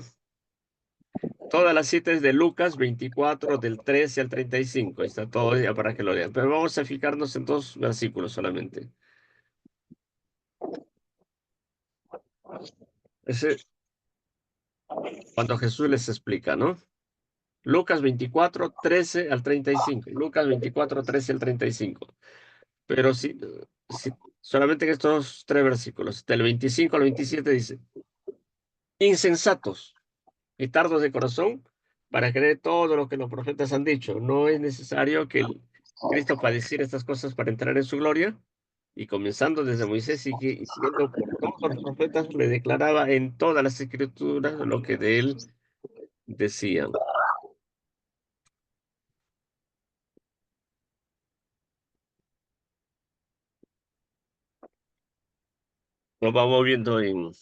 Todas las citas de Lucas 24, del 13 al 35. Ahí está todo ya para que lo lean. Pero vamos a fijarnos en dos versículos solamente. Ese, cuando Jesús les explica, ¿no? Lucas 24, 13 al 35. Lucas 24, 13 al 35. Pero si solamente en estos tres versículos, del 25 al 27 dice, insensatos y tardos de corazón para creer todo lo que los profetas han dicho. No es necesario que el Cristo padeciera estas cosas para entrar en su gloria. Y comenzando desde Moisés y siguiendo por todos los profetas, le declaraba en todas las escrituras lo que de él decían. Lo vamos viendo en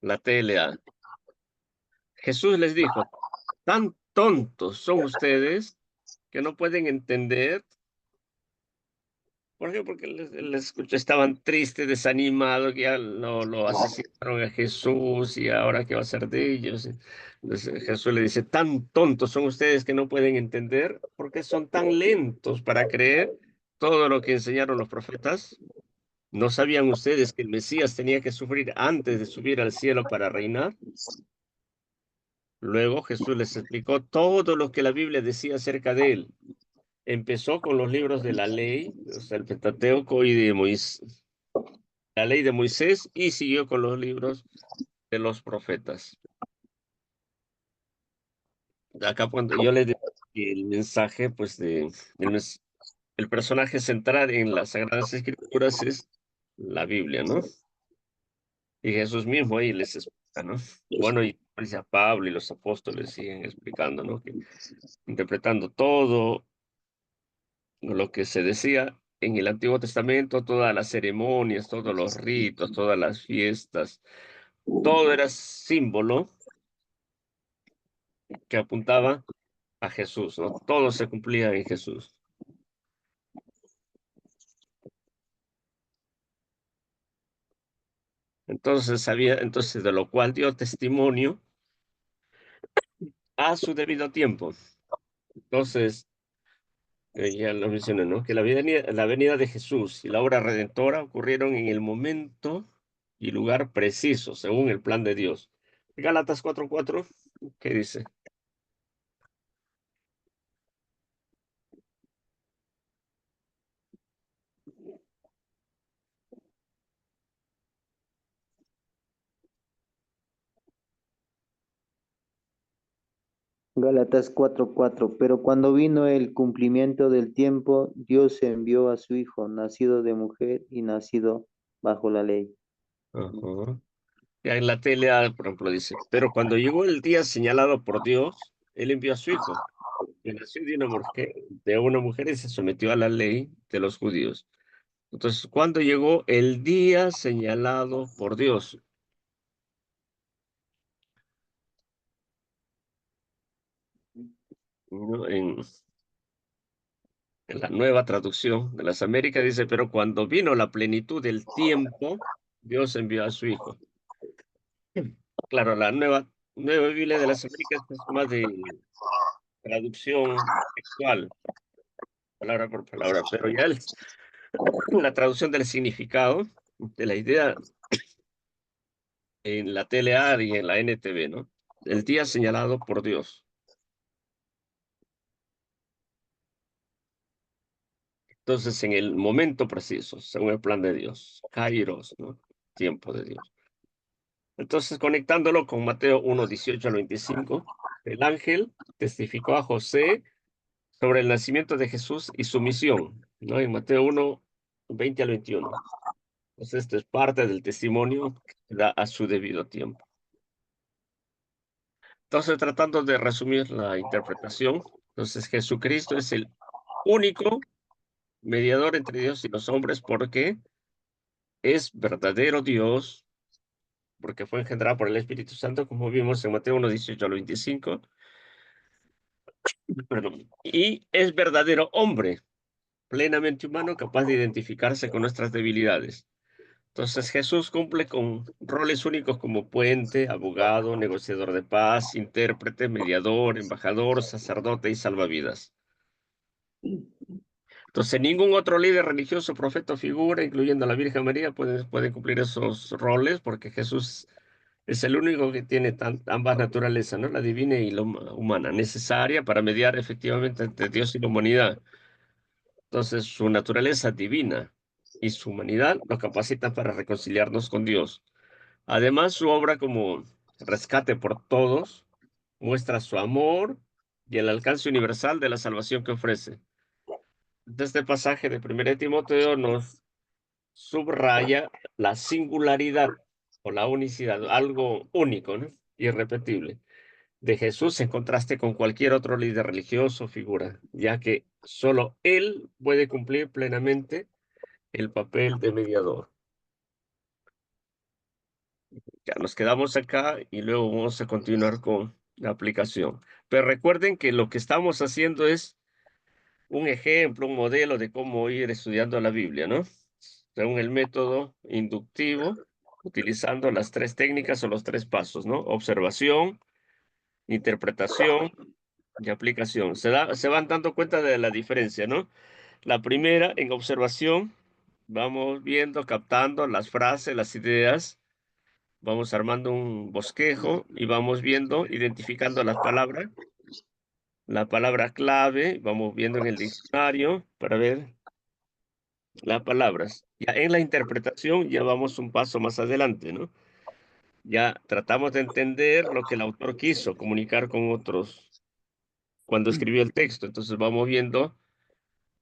la TLA. Jesús les dijo, tan tontos son ustedes que no pueden entender. ¿Por qué? Porque les escuché, estaban tristes, desanimados, que ya lo asesinaron a Jesús y ahora qué va a ser de ellos. Entonces, Jesús le dice, tan tontos son ustedes que no pueden entender, ¿por qué son tan lentos para creer todo lo que enseñaron los profetas? ¿No sabían ustedes que el Mesías tenía que sufrir antes de subir al cielo para reinar? Luego Jesús les explicó todo lo que la Biblia decía acerca de él. Empezó con los libros de la ley, o sea, el Pentateuco y de Moisés, la ley de Moisés, y siguió con los libros de los profetas. Acá cuando yo le digo que el mensaje, pues el personaje central en las Sagradas Escrituras es la Biblia, ¿no? Y Jesús mismo ahí les explica, ¿no? Bueno, y pues, a Pablo y los apóstoles siguen explicando, ¿no? Que interpretando todo lo que se decía en el Antiguo Testamento, todas las ceremonias, todos los ritos, todas las fiestas, todo era símbolo que apuntaba a Jesús, ¿no? Todo se cumplía en Jesús. Entonces de lo cual dio testimonio a su debido tiempo. Entonces, ya lo mencioné, ¿no? Que la venida de Jesús y la obra redentora ocurrieron en el momento y lugar preciso, según el plan de Dios. Gálatas 4:4, ¿qué dice? Gálatas 4:4. Pero cuando vino el cumplimiento del tiempo, Dios envió a su Hijo, nacido de mujer y nacido bajo la ley. Ajá. Ya en la tele, por ejemplo, dice, pero cuando llegó el día señalado por Dios, Él envió a su Hijo, que nació de una mujer y se sometió a la ley de los judíos. Entonces, cuando llegó el día señalado por Dios, ¿no? En la nueva traducción de las Américas dice, pero cuando vino la plenitud del tiempo, Dios envió a su Hijo. Claro, la nueva Biblia de las Américas es más de traducción textual, palabra por palabra, pero ya la traducción del significado de la idea en la TLA y en la NTV, ¿no? El día señalado por Dios. Entonces, en el momento preciso, según el plan de Dios, Kairos, ¿no? Tiempo de Dios. Entonces, conectándolo con Mateo 1:18 al 25, el ángel testificó a José sobre el nacimiento de Jesús y su misión, ¿no? En Mateo 1:20 al 21. Entonces, esto es parte del testimonio que da a su debido tiempo. Entonces, tratando de resumir la interpretación, entonces Jesucristo es el único mediador entre Dios y los hombres porque es verdadero Dios, porque fue engendrado por el Espíritu Santo, como vimos en Mateo 1:18 al 25. perdón, y es verdadero hombre, plenamente humano, capaz de identificarse con nuestras debilidades. Entonces Jesús cumple con roles únicos como puente, abogado, negociador de paz, intérprete, mediador, embajador, sacerdote y salvavidas. Entonces ningún otro líder religioso, profeta o figura, incluyendo a la Virgen María, puede cumplir esos roles porque Jesús es el único que tiene ambas naturalezas, ¿no? La divina y la humana, necesaria para mediar efectivamente entre Dios y la humanidad. Entonces, su naturaleza divina y su humanidad nos capacitan para reconciliarnos con Dios. Además, su obra como rescate por todos muestra su amor y el alcance universal de la salvación que ofrece. Este pasaje de 1 Timoteo nos subraya la singularidad o la unicidad, algo único, ¿no? Irrepetible, de Jesús en contraste con cualquier otro líder religioso o figura, ya que solo Él puede cumplir plenamente el papel de mediador. Ya nos quedamos acá y luego vamos a continuar con la aplicación. Pero recuerden que lo que estamos haciendo es un ejemplo, un modelo de cómo ir estudiando la Biblia, ¿no? Según el método inductivo, utilizando las tres técnicas o los tres pasos, ¿no? Observación, interpretación y aplicación. Se van dando cuenta de la diferencia, ¿no? La primera, en observación, vamos viendo, captando las frases, las ideas, vamos armando un bosquejo y vamos viendo, identificando la palabra clave, vamos viendo en el diccionario para ver las palabras. Ya en la interpretación ya vamos un paso más adelante, ¿no? Ya tratamos de entender lo que el autor quiso comunicar con otros cuando escribió el texto. Entonces vamos viendo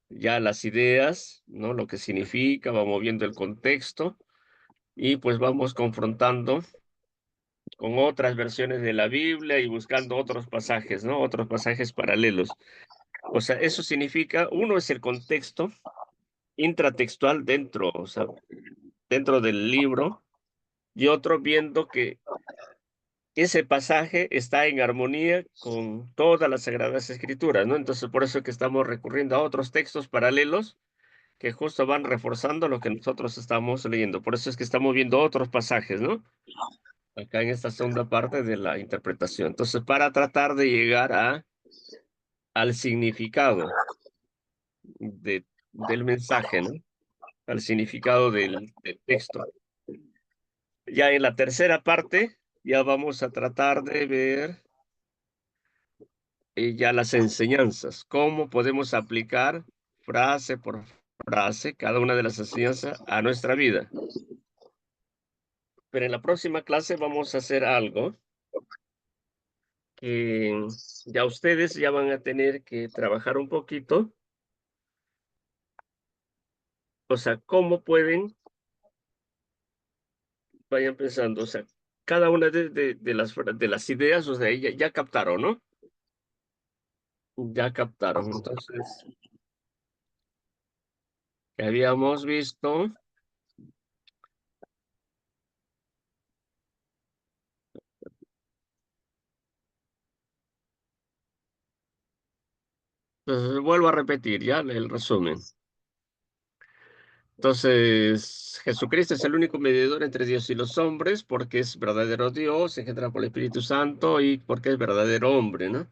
ya las ideas, ¿no? Lo que significa, vamos viendo el contexto y pues vamos confrontando con otras versiones de la Biblia y buscando otros pasajes, ¿no? Otros pasajes paralelos. O sea, eso significa, uno es el contexto intratextual dentro, o sea, dentro del libro, y otro viendo que ese pasaje está en armonía con todas las Sagradas Escrituras, ¿no? Entonces, por eso es que estamos recurriendo a otros textos paralelos que justo van reforzando lo que nosotros estamos leyendo. Por eso es que estamos viendo otros pasajes, ¿no? Acá en esta segunda parte de la interpretación. Entonces, para tratar de llegar al significado del mensaje, ¿no? Al significado del texto. Ya en la tercera parte, ya vamos a tratar de ver ya las enseñanzas, cómo podemos aplicar frase por frase cada una de las enseñanzas a nuestra vida. Pero en la próxima clase vamos a hacer algo que ya ustedes ya van a tener que trabajar un poquito, o sea, cómo pueden, vayan pensando, o sea, cada una de las ideas, o sea, ya captaron, ¿no? Ya captaron. Entonces, que habíamos visto, pues vuelvo a repetir ya el resumen. Entonces, Jesucristo es el único mediador entre Dios y los hombres, porque es verdadero Dios, engendrado por el Espíritu Santo, y porque es verdadero hombre, ¿no?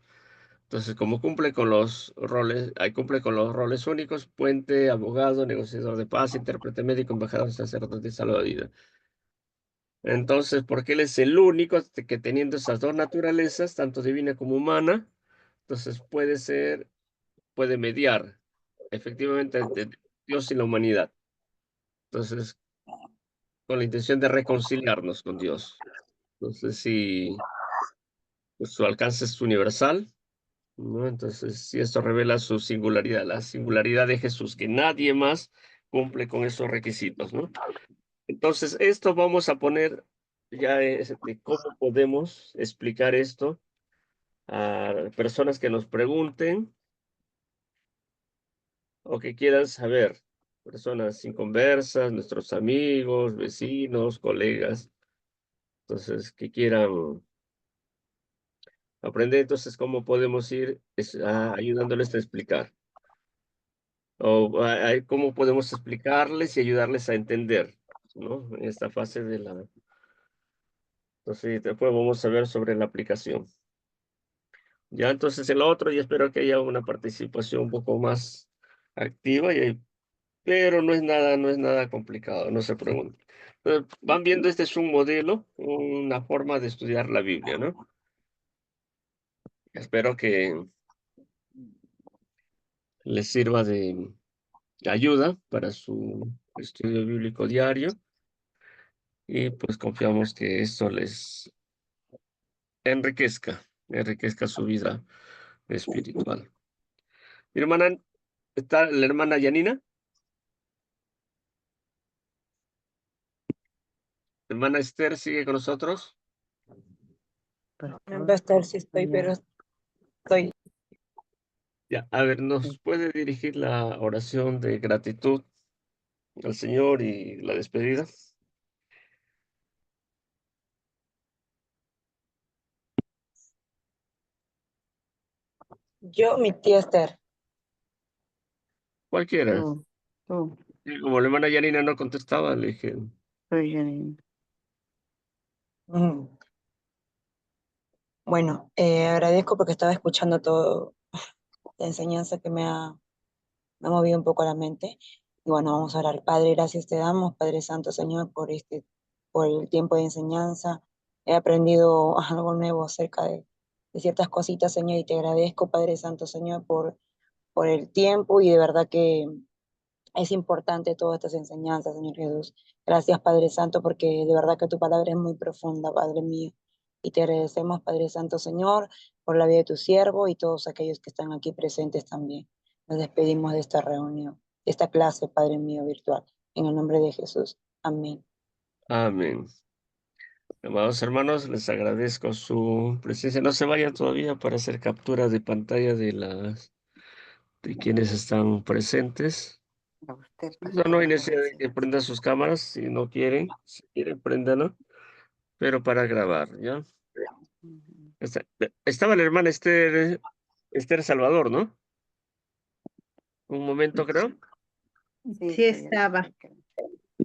Entonces, como cumple con los roles, ahí cumple con los roles únicos, puente, abogado, negociador de paz, intérprete médico, embajador, sacerdote y salvavidas. Entonces, porque Él es el único que teniendo esas dos naturalezas, tanto divina como humana, entonces puede mediar efectivamente entre Dios y la humanidad. Entonces, con la intención de reconciliarnos con Dios. Entonces, si pues, su alcance es universal, ¿no? Entonces, si esto revela su singularidad, la singularidad de Jesús, que nadie más cumple con esos requisitos, ¿no? Entonces, esto vamos a poner ya de cómo podemos explicar esto a personas que nos pregunten o que quieran saber, personas inconversas, nuestros amigos, vecinos, colegas, entonces, que quieran Aprender entonces cómo podemos ir ayudándoles a explicar. O cómo podemos explicarles y ayudarles a entender, ¿no? En esta fase de la... Entonces, después vamos a ver sobre la aplicación. Ya, entonces el otro, y espero que haya una participación un poco más activa, pero no es nada complicado, no se pregunten. Van viendo, este es un modelo, una forma de estudiar la Biblia, ¿no? Espero que les sirva de ayuda para su estudio bíblico diario y pues confiamos que esto les enriquezca su vida espiritual. Mi hermana, ¿está la hermana Yanina? Hermana Esther, ¿sigue con nosotros? Pastor, Pastor, sí estoy, ya. pero estoy. Ya, a ver, ¿nos puede dirigir la oración de gratitud al Señor y la despedida? Yo, mi tía Esther. Cualquiera. Tú, Y como la hermana Yanina no contestaba, le dije, soy Janine. Mm. Bueno, agradezco porque estaba escuchando todo la enseñanza que me ha movido un poco la mente. Y bueno, vamos a orar. Padre, gracias te damos, Padre Santo, Señor, por el tiempo de enseñanza. He aprendido algo nuevo acerca de ciertas cositas, Señor, y te agradezco, Padre Santo, Señor, por el tiempo y de verdad que es importante todas estas enseñanzas, Señor Jesús. Gracias, Padre Santo, porque de verdad que tu palabra es muy profunda, Padre mío. Y te agradecemos, Padre Santo, Señor, por la vida de tu siervo y todos aquellos que están aquí presentes también. Nos despedimos de esta reunión, de esta clase, Padre mío, virtual. En el nombre de Jesús. Amén. amén. Amados hermanos, les agradezco su presencia. No se vayan todavía para hacer captura de pantalla de quienes están presentes. A usted, No pastor, hay necesidad de gracias. que prendan sus cámaras si no quieren. Si quieren, préndanlo, pero para grabar, ¿ya? Ujú. Estaba la hermana Esther Salvador, ¿no? Un momento, creo. Sí, Sí estoy aquí. estaba.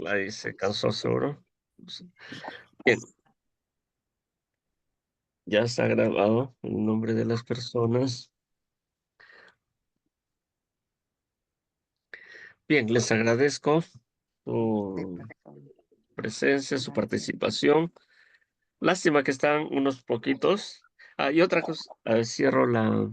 Ahí se cansó seguro. Bien, ya está grabado el nombre de las personas. Bien, les agradezco Sí, su pastor. presencia, su Gracias. participación. Lástima que están unos poquitos. Y otra cosa, cierro la